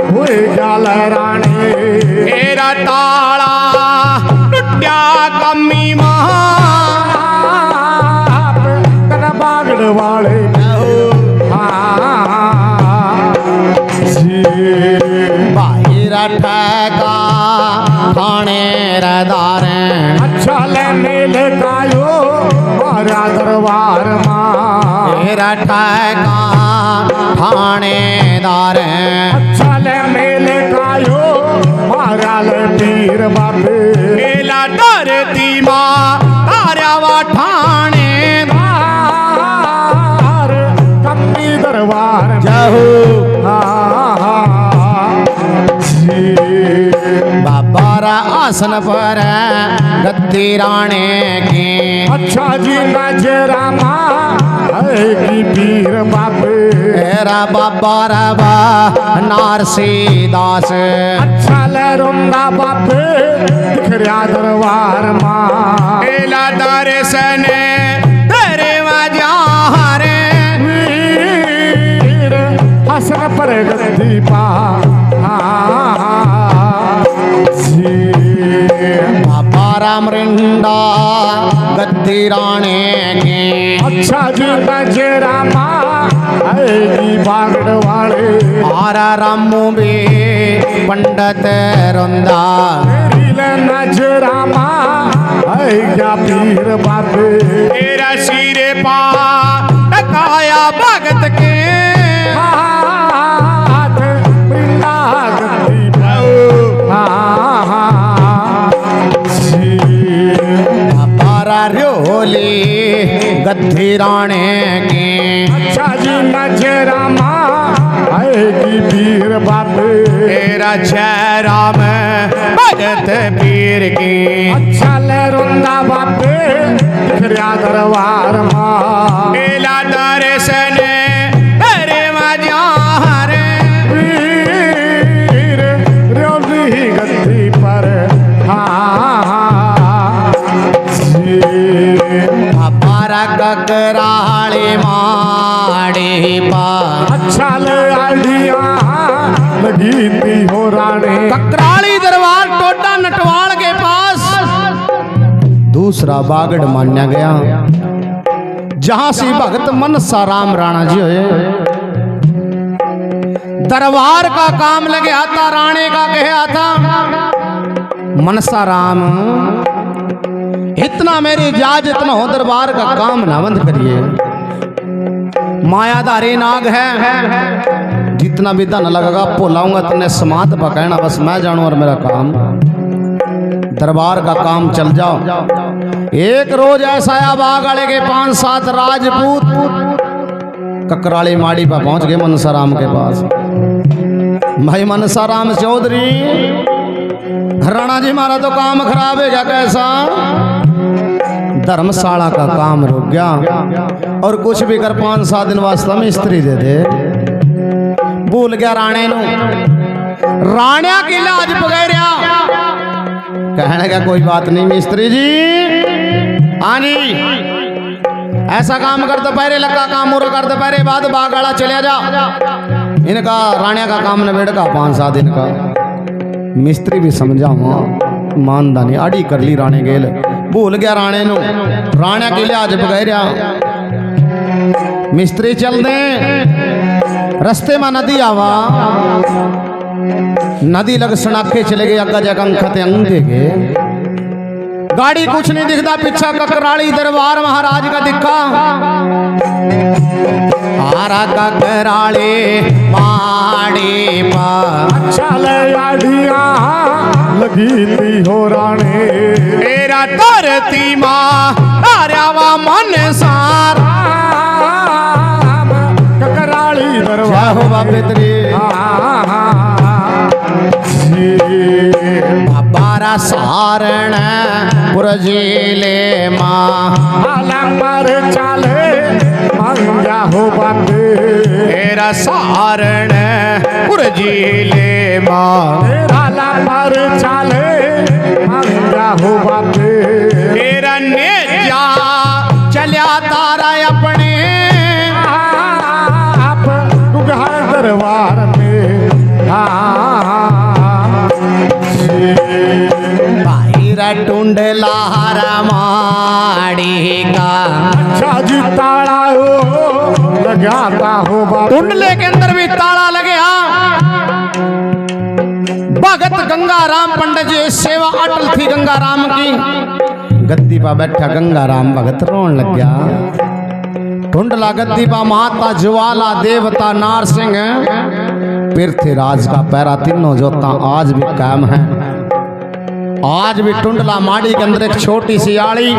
हुए गल रानी तेरा ताला टुटिया कमी तेरा बागड़ वाले बाहिर ठेका थाने रदार अच्छा लेने लगायो मारा दरबार मां तेरा ठेका थानेदार अच्छा लेने लगायो मारा पीर बाबे मेला डरती माँ तारा वा ठाणे कम्मी दरबार जहू बाबारा आसन पर गद्दी राणे की अच्छा जी नजरा की पीर बाबे तेरा बाबा रबा नारसी दास अच्छा ले रुंदा बाबे दिखरिया दरबार मां मेला दर्शन तेरे वजारे वीर हसन पर गद्दी पा बाबा राम रिंडा गद्दी राणे की अच्छा जी नजरा आएगी बागड़ वाले आरा रामू भी पंडित रोंदा तेरी नजरा आएगा पीर बाबे तेरा सिरे पा टकाया भगत के हाथ बिना गद्दी बाबा रोली गद्दी राणे की अच्छा जी नजरा आएगी पीर बाबे तेरा चेहरा में भगत पीर की अच्छा ले रुंदा बाबे दिखरिया दरबार मां मेला दर्शन तेरे वजारे वीर रोली गद्दी पर बाबा ककराली माड़ी पा अच्छा ले आइडिया लगी थी हो रानी ककराली दरबार टोटा नटवाल के पास दूसरा बागड़ मान्या गया जहां से भगत मनसा राम राणा जी हुए दरबार का काम लगे आता राणे का कहे आता मनसा राम इतना मेरी जाज इतना हो दरबार का काम ना बंद करिए मायाधारी नाग है जितना भी धन लगेगा पोलाऊंगा तुमने समात पकड़ना बस मैं जानू और मेरा काम दरबार का काम चल जाओ एक रोज ऐसा आया बाग वाले के 5-7 राजपूत ककराली माड़ी पर पहुंच गए मनसाराम के पास भाई मनसाराम चौधरी राणा जी हमारा तो काम खराब है क्या कैसा धर्मशाला का काम रुक गया और कुछ भी कर 5-7 दिन वास्ते में स्त्री दे दे भूल गया राणे नु राणा की लाज बगैरिया कहने का कोई बात नहीं मिस्त्री जी हाँ जी ऐसा काम कर दो पहले लगा काम पूरा कर दो पहले बाद बागाड़ा चले जा इनका राणा का काम नबेड़ का 5-7 दिन का मिस्त्री भी समझा मानदानी आड़ी कर ली राणे गेल भूल गया राणे नु राणा के लिए आज बगैरिया मिस्त्री चल दे रस्ते में नदी आवा नदी लग सनाखे चले गए अग्गा जगह अंखते अंगे के गाड़ी कुछ नहीं दिखता पीछा ककराली दरबार महाराज का दिखा आरा ककराली पाड़ी पर चल आडिया लगी थी हो राणे तेरा धरती माँ तारावा मन सारा ककराली जय दरबार हो बाबे तेरी बाबारा सारण पुरजीले माँ मर चले मंगा हो बाबे मेरा सारण पुरजीले माँ राला पर चाले मंगा हो बापे तेरा ने जा चलिया तारा अपने आप गुगार दरबार में भाईरा टुंडला हरा माड़ी का अच्छा जी ताला हो लगाता हो बापे टुंडले के अंदर भी ताला लगे। भगत गंगाराम पंडित जी सेवा अटल थी गंगाराम की। गद्दी पा बैठा गंगाराम भगत रोन लग गया। टुंडला गद्दी पा माता ज्वाला देवता नार सिंह पृथ्वीराज का पैरा तीनों जोता आज भी कायम है। आज भी टुंडला माड़ी के अंदर एक छोटी सी आड़ी,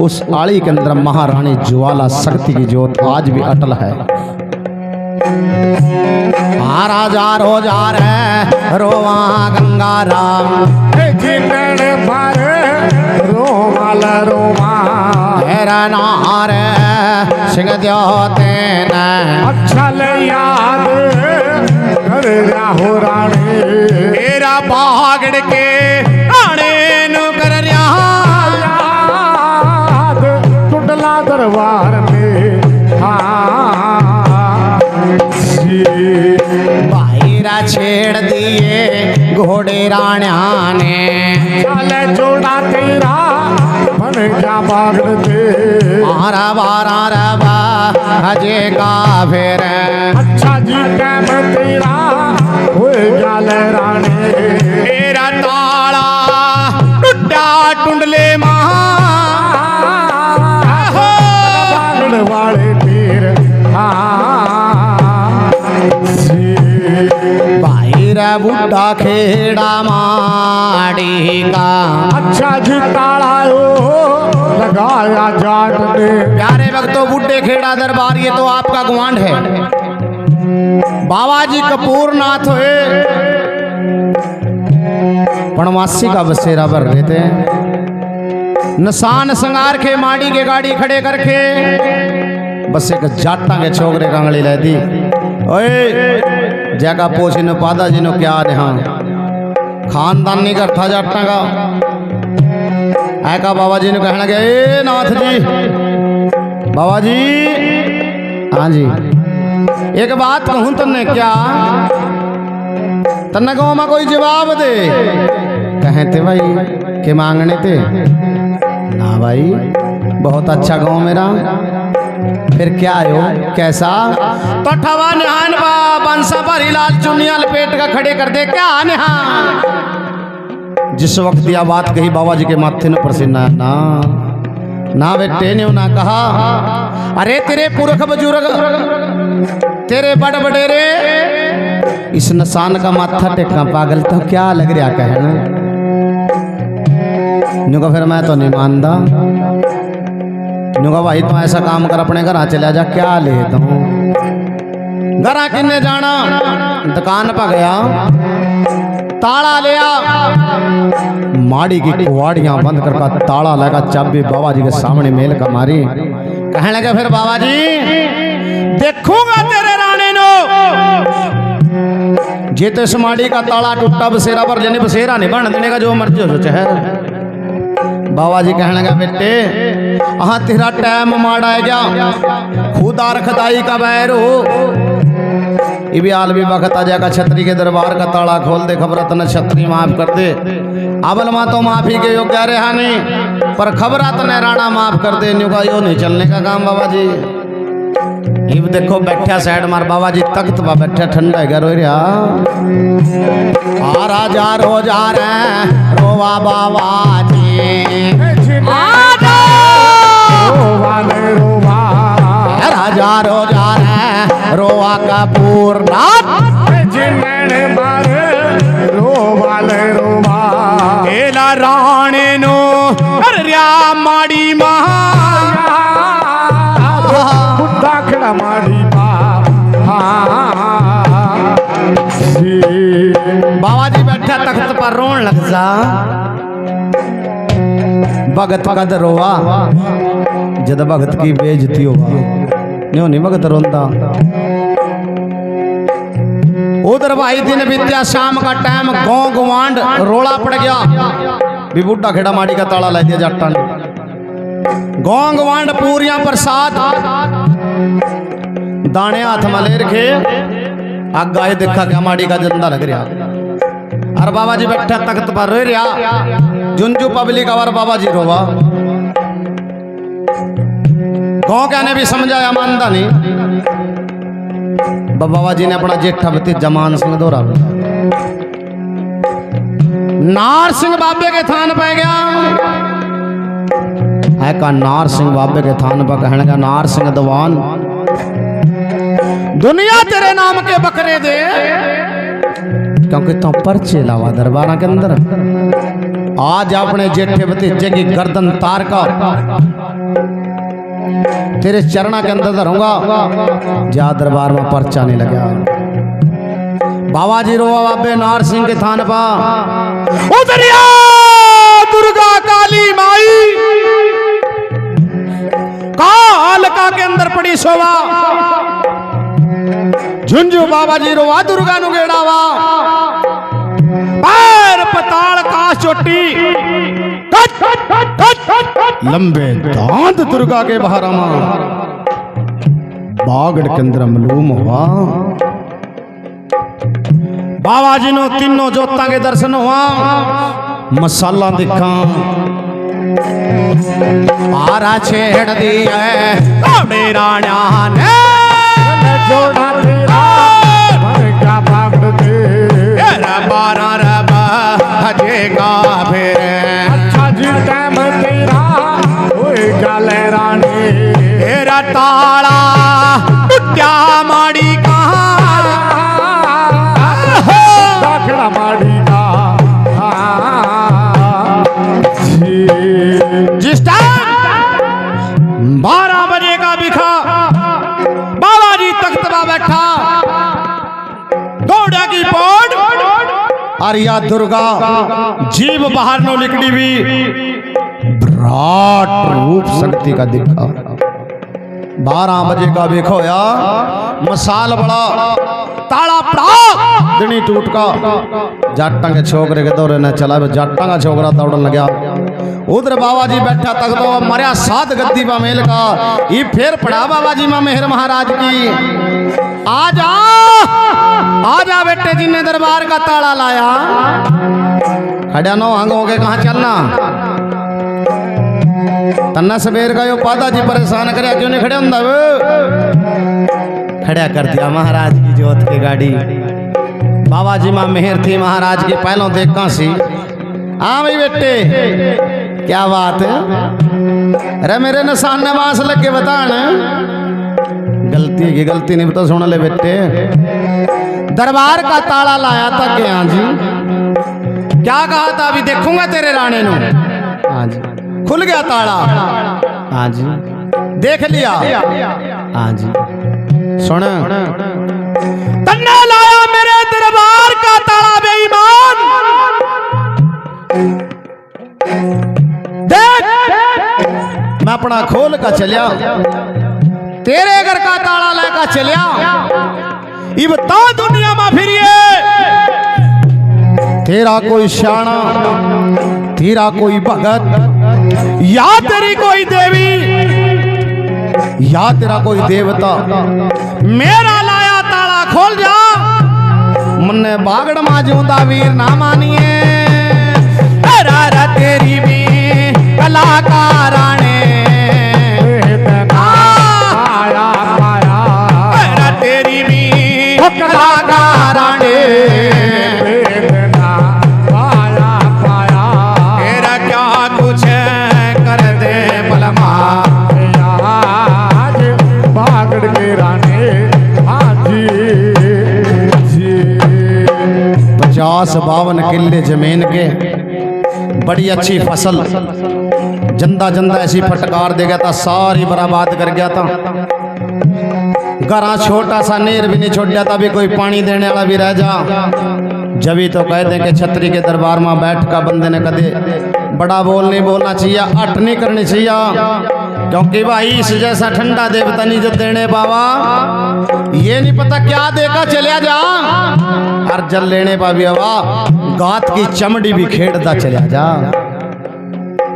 उस आड़ी के अंदर महारानी ज्वाला शक्ति की जोत आज भी अटल है। महाराजा रोजार है रोवा गंगाराम जिनन पर रोमाल रोमा तेरा नार सिंह ज्योते न अच्छा ले याद कर हो रानी तेरा बागड़ के राणे नु कर याद टुंडला दरबार में भाईरा छेड़ दिए घोड़े राणा ने चले जोड़ा तेरा बन क्या बागड़ दे आरा बारा रबा हजे का फिर अच्छा जी कैम तेरा होए गाल रानी तेरा ताला टूटा टुंडले माँ बागड़ वाले पीर भाईरा बुढ़ा खेड़ा माड़ी का अच्छा जी ताला लगाया जाट ने प्यारे भक्तों बुढ़े खेड़ा दरबार ये तो आपका गुआंढ है। बाबा जी कपूरनाथ हुए पणवासी का बसेरा भर रहते हैं। निशान संगार के माड़ी के गाड़ी खड़े करके बस एक जाटा के छोकरे कांगड़ी लै दी। ओए जगह पोछी न पादा जी नो क्या नेहा खानदान नहीं करता जाटा का ऐका बाबा जी ने कहना गया ए नाथ जी बाबा जी हाँ जी एक बात कहूं तन्ने क्या तन्ने कहूं मैं कोई जवाब दे कहे थे भाई के मांगने थे ना भाई बहुत अच्छा गाँव मेरा फिर क्या आयो कैसा तो ठवा निहान बा बंसा भरी लाल चुनिया लपेट का खड़े कर दे क्या निहान। जिस वक्त यह बात कही बाबा जी के माथे ने पसीना ना ना बेटे ने ना कहा अरे तेरे पुरख बुजुर्ग तेरे बड़ बडेरे इस निशान का माथा टेका पागल तो क्या लग रहा कहना नुका फिर मैं तो नहीं मानता नुका भाई तू ऐसा काम कर अपने घर चला जा क्या ले तू घर किन्ने जाना दुकान पर गया ताला लिया माड़ी की कुआड़ियां बंद कर का ताला लगा चाबी बाबा जी के सामने मेल का मारी कहने लगे फिर बाबा जी देखूंगा तेरे राणे नो जे तो इस माड़ी का ताला टूटा बसेरा पर लेने बसेरा नहीं बन देने का जो मर्जी हो सोचे है। बाबा जी कहने लगा बेटे हाँ तेरा टाइम माड़ा है क्या खुदार खदाई का बैर हो ये भी आल भी वक्त आ जाएगा छतरी के दरबार का ताला खोल दे खबरत न छतरी माफ कर दे अबल माँ तो माफी के योग्य रहा नहीं पर खबरत न राणा माफ कर दे न्यू का यो नहीं चलने का काम बाबा जी। इब देखो बैठा साइड मार बाबा जी तख्त पर बैठा ठंडा है घर रहा आ राजा रोजा रे रोवा बाबा जी राजा रोजा रे रोवा कपूर एला राणे नो अर्या माड़ी खड़ा माड़ी बाबा जी बैठा तख्त पर रोन लग जा भगत कद रोवा जद भगत की बेइज्जती होगा नहीं भगत रोंदा उधर भाई दिन बीत्या, शाम का टाइम, गांव गवांड रोला पड़ गया भी बूढ़ा खेड़ा माड़ी का ताला ला दिया जाटा ने। गांव गवांड पूरियां प्रसाद दाने हाथ में ले रखे, आग आए देखा क्या माड़ी का जंदा लग रहा। अरे बाबा जी बैठा तख्त पर रो रहा, झुंझू पब्लिक और बाबा जी रोवा। गांव क्या ने भी समझाया, मानता नहीं। बाबा जी ने अपना जेठा भतीजा मान सिंह दोहरा नार सिंह बाबे के थान पे गया है का। नार सिंह बाबे के थान पर कहने का, नार सिंह दवान दुनिया तेरे नाम के बकरे दे, क्योंकि तो पर्चे लावा दरबार के अंदर। आज अपने जेठे भतीजे की गर्दन तार का तेरे चरणा के अंदर धरूंगा, जा दरबार में पर्चा नहीं लगा। बाबा जी रोवा बाबे नार सिंह के थान पा उतरिया दुर्गा काली माई कालका के अंदर पड़ी शोभा। झुंझू बाबा जी रोवा दुर्गा नु गेड़ावा, पैर पताल का चोटी लंबे दांत दुर्गा के बहारामा, बागड़ के अंदर मलूम हुआ। बाबा जी नो तीनों जोता के दर्शन हुआ, मसाला दिखा आरा छेड़ दी है राणा ने जोड़ा तेरा मन क्या बागड़ दे, बारा रबा हजेगा फिर। अच्छा जी टाइम तेरा होएगा लहराने, तेरा ताला क्या माड़ी कहाँ दाखड़ा माड़ी का जिस टाइम 12 बजे का बिखा बाबा जी तख्त पर बैठा, दौड़ा की पोड़ अरिया दुर्गा जीव बाहर नो लिकड़ी भी विराट रूप शक्ति का दिखा। 12 बजे का बिखोया, मसाल बड़ा ताला पड़ा दिनी टूट का। जाटा के छोकरे के दौरे ने चला, जाटा का छोकरा दौड़न लगा। उधर बाबा जी बैठा तख्तो मरिया 7 गद्दी बा मेल का। ये फिर पड़ा बाबा जी मां मेहर महाराज की, आजा बेटे जी ने दरबार का ताला लाया। खड़ा नो हंग हो के कहाँ चलना, तन्ना सवेर का यो पादा जी परेशान करे, क्यों नहीं खड़े होंदा वो? खड़ा कर दिया महाराज की जोत की गाड़ी। बाबा जी मां मेहर थी महाराज की, पहलों देखा सी। हाँ भाई बेटे क्या बात है, अरे मेरे निशान ने बांस लग के बतान, गलती की गलती नहीं बता, सुन ले बेटे। दरबार का ताला लाया था क्या जी? क्या कहा था? अभी देखूंगा तेरे राणे नो। हाँ जी, खुल गया ताला। हाँ जी, देख लिया। हाँ जी, सुन, तन्ने लाया मेरे दरबार का ताला बेईमान। देख मैं अपना खोल का चलिया, तेरे घर का ताला लेकर चलिया। इब ता दुनिया में फिरिए, तेरा कोई शाना, तेरा कोई भगत, या तेरी कोई देवी, या तेरा कोई देवता मेरा लाया ताला खोल जा। मन्ने बागड़ माजूदा वीर ना मानिए, तेरी भी कलाकाराने पाया पाया तेरी भी कलाकाराने वेदना पाया पाया तेरा क्या कुछ कर दे बलमा। आज बागड़ के राने हाजी जी 50-52 किले जमीन के, बड़ी अच्छी फसल, जंदा जंदा ऐसी फटकार दे गया था, सारी बर्बाद कर गया था। घरा छोटा सा नीर भी नहीं छोड़ दिया था, भी कोई पानी देने वाला भी रह जा। जभी तो कहते हैं कि छतरी के दरबार में बैठ का बंदे ने कदे बड़ा बोल नहीं बोलना चाहिए, अट नहीं करनी चाहिए। क्योंकि भाई इस जैसा ठंडा देवता नहीं जो देने बाबा, ये नहीं पता क्या देगा चलिया जा, और जल लेने पा भी हवा गात की चमड़ी भी खेड़ता चलिया जा।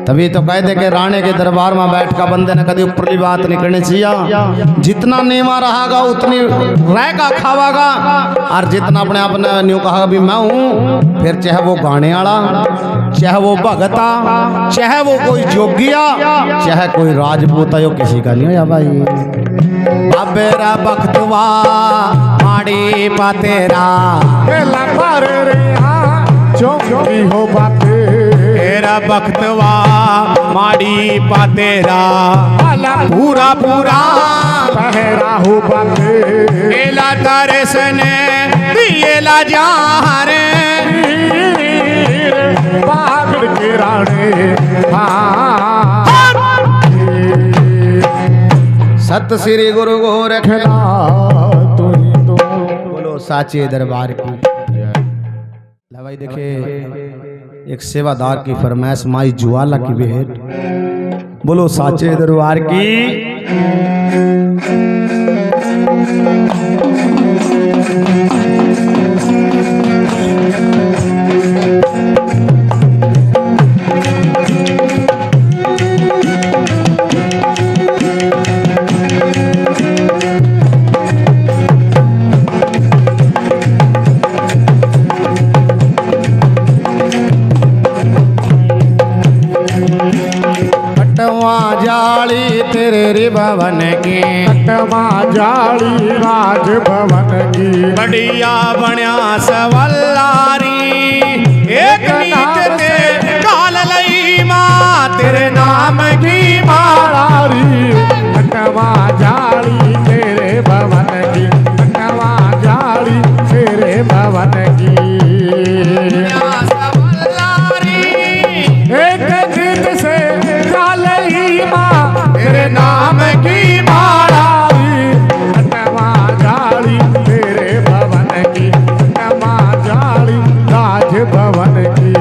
तभी तो कह दे के राणे के दरबार में बैठ का बंदे ने कभी ऊपरली बात नहीं करनी चाहिए। जितना नीमा रहागा उतनी रह का खावागा, और जितना अपने आप ने न्यू कहा भी मैं हूँ, फिर चाहे वो गाने वाला, चाहे वो भगता, चाहे वो कोई जोगिया, चाहे कोई राजपूत, यो किसी का नहीं हो या भाई। बाबेरा बख्तवा माड़ी पातेरा चौकी हो बाते तेरा बख्तवा माड़ी पातेरा पूरा पूरा पहरा हो बाते एला तारे सने दिएला जारे बागड़ के राणे सत श्री गुरु गोरख तो ही तो बोलो साचे दरबार की। भाई देखे एक सेवादार की फरमाइश माई ज्वाला की भेंट, बोलो साचे दरबार की। जाली तेरे रे भवन की, कटवा जाली राज भवन की, बढ़िया बण्या सवल्लारी एक नीच ते काल लई मां तेरे नाम की मालारी। कटवा जाली तेरे भवन की, कटवा जाली तेरे भवन की, एक नीच से तेरे नाम की मालारी। कटवा जाली तेरे भवन की, कटवा जाली राज भवन की।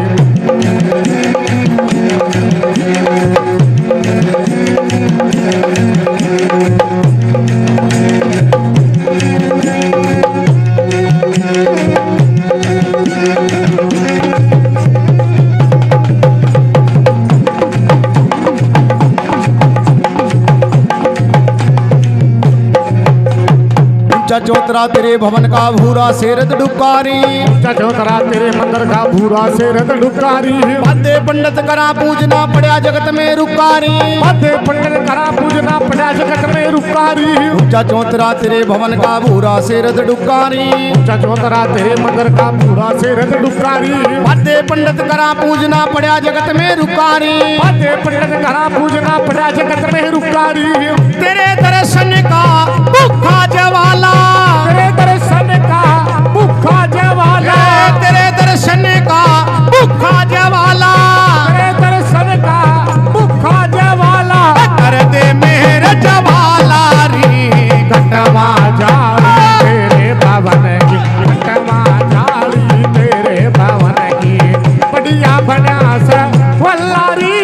चौतरा तेरे भवन का भूरा शेरद डुकारी, चौतरा तेरे मंदिर का भूरा शेरद डुकारी। मध्य पंडित करा पूजना पड़ा जगत में रुकारी, मध्य पंडित करा पूजना पड़ा जगत में रुकारी। चौतरा तेरे भवन का भूरा शेरद डुकारी, चौतरा तेरे मंदिर का भूरा शेरद डुकारी। मध्य पंडित करा पूजना पड़ा जगत में रुकारी, मध्य पंडित करा पूजना पड़ा जगत में रुकारी। तेरे दर्शन का भूखा जवाला, तेरे दर्शन का भूखा जवाला, तेरे दर्शन का भूखा जवाला, तेरे दर्शन का भूखा जवाला। कर दे मेरे जवाला री। कटवा जाली तेरे भवन की, कटवा जाली तेरे भवन की, बढ़िया बना से वल्लारी।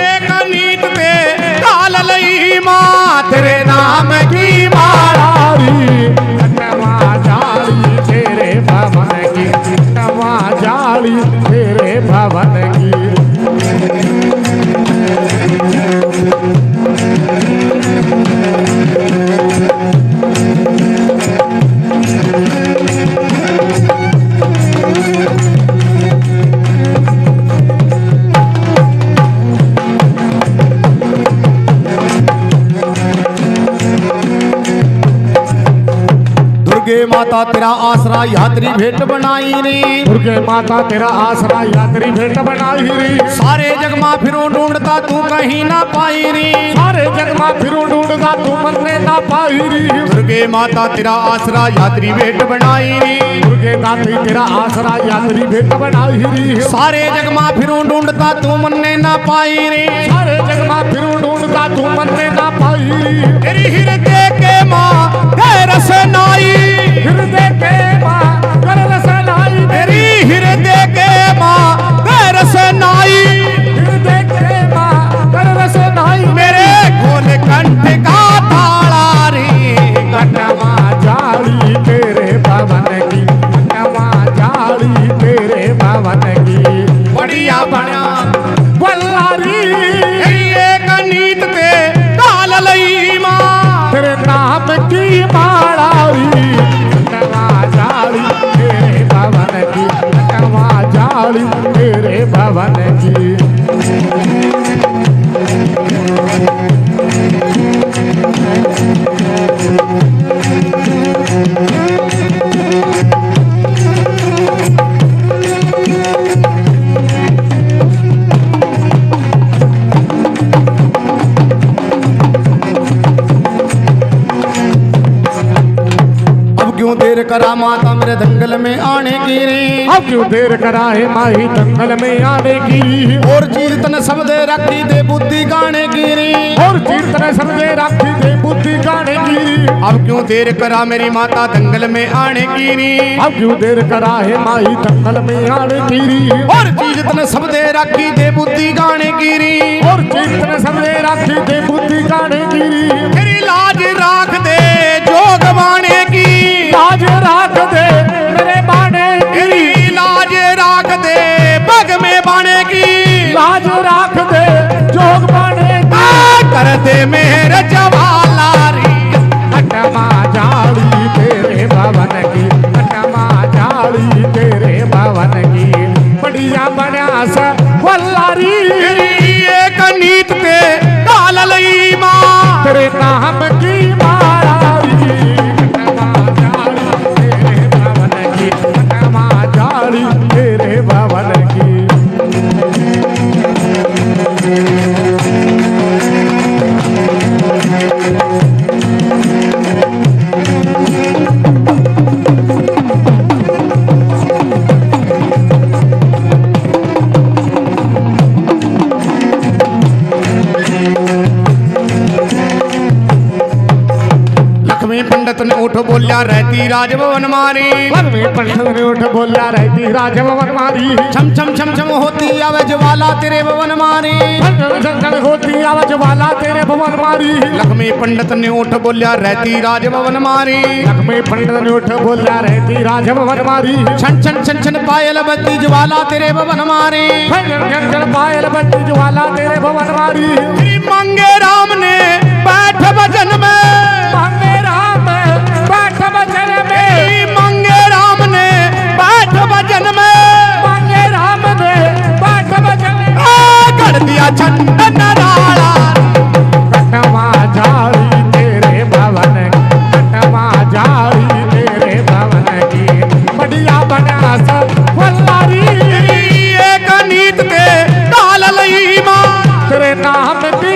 एक नीत पे काल लई मां तेरे नाम की मालारी। कटवा जाली तेरे भवन की, कटवा जाली तेरे भवन की। दुर्गे माता तेरा आसरा यात्री भेंट बनाई रे, दुर्गे माता तेरा आसरा यात्री भेंट बनाई रे। सारे जग मां फिरो ढूंढता तू कहीं ना पाई रे, सारे जग मां फिरो ढूंढता तू मन्ने ना पाई रे। दुर्गे माता तेरा आसरा यात्री भेंट बनाई रे, दुर्गे दाती तेरा आसरा यात्री भेंट बनाई रे। सारे जग मां फिरो ढूंढता तू मन्ने ना पाई रे, सारे जग मां फिरो ढूंढता तू मन्ने ना पाई रे। तेरी हृदय के मां रस नाई, हृदय के मां कर रसनाई, तेरी हृदय के मां रस नाई। हृदय के मां कर रसनाई। मेरे देर करा माता मेरे दंगल में आने की रे। अब क्यों देर करा है माही दंगल में आने की। और कीर्तन सब दे रखी दे बुद्धि गाने की रे। और कीर्तन समझे राखी दे बुद्धि गाने की। अब क्यों देर करा मेरी माता दंगल में आने की री। अब क्यों देर करा है माही दंगल में आने की। और कीर्तन सब दे रखी दे बुद्धि गाने की री। और कीर्तन समझे राखी दे बुद्धि गाने की। तेरी लाज राख दे जोग बाणे की। लाज राख दे मेरे बाणे की। तेरी लाज राख दे बग में बाणे की। लाज राख दे जोग बाणे की। कर दे मेरे जवालारी। कटमा जाली तेरे भवन की। कटमा जाली तेरे भवन की। बढ़िया बना सा वल्लारी। एक नीत ते काल लई मां। तेरे नाम की मारारी। कटमा जाली तेरे भवन की। कटमा जाली तेरे भवन की। लक्ष्मी पंडित ने उठ बोलिया रहती राजभवन मारी। लक्ष्मी पंडित ने उठ बोला रहती राजभवन मारी। छम छम छम छम होती आवे ज्वाला तेरे भवन मारी। झंझन होती आवाज वाला तेरे भवन मारी। लक्ष्मी पंडित ने उठ बोलिया रहती राजभवन मारी। लक्ष्मी पंडित ने उठ बोला रहती राजभवन मारी। छन छन छन छन पायल बत्ती ज्वाला तेरे भवन मारी। झंझन पायल बत्ती ज्वाला तेरे भवन मारी। श्री मंगे राम ने बैठ भजन में। मंगे राम बैठ भजन में। श्री मंगे राम ने बैठ भजन में। मंगे राम ने बैठ भजन में। कर दिया छंद नराला। कटमा जाली तेरे भवन की। कटमा जाली तेरे भवन की। बढ़िया बना सब वल्लारी। एक नीत के काल लई मां। तेरे नाम की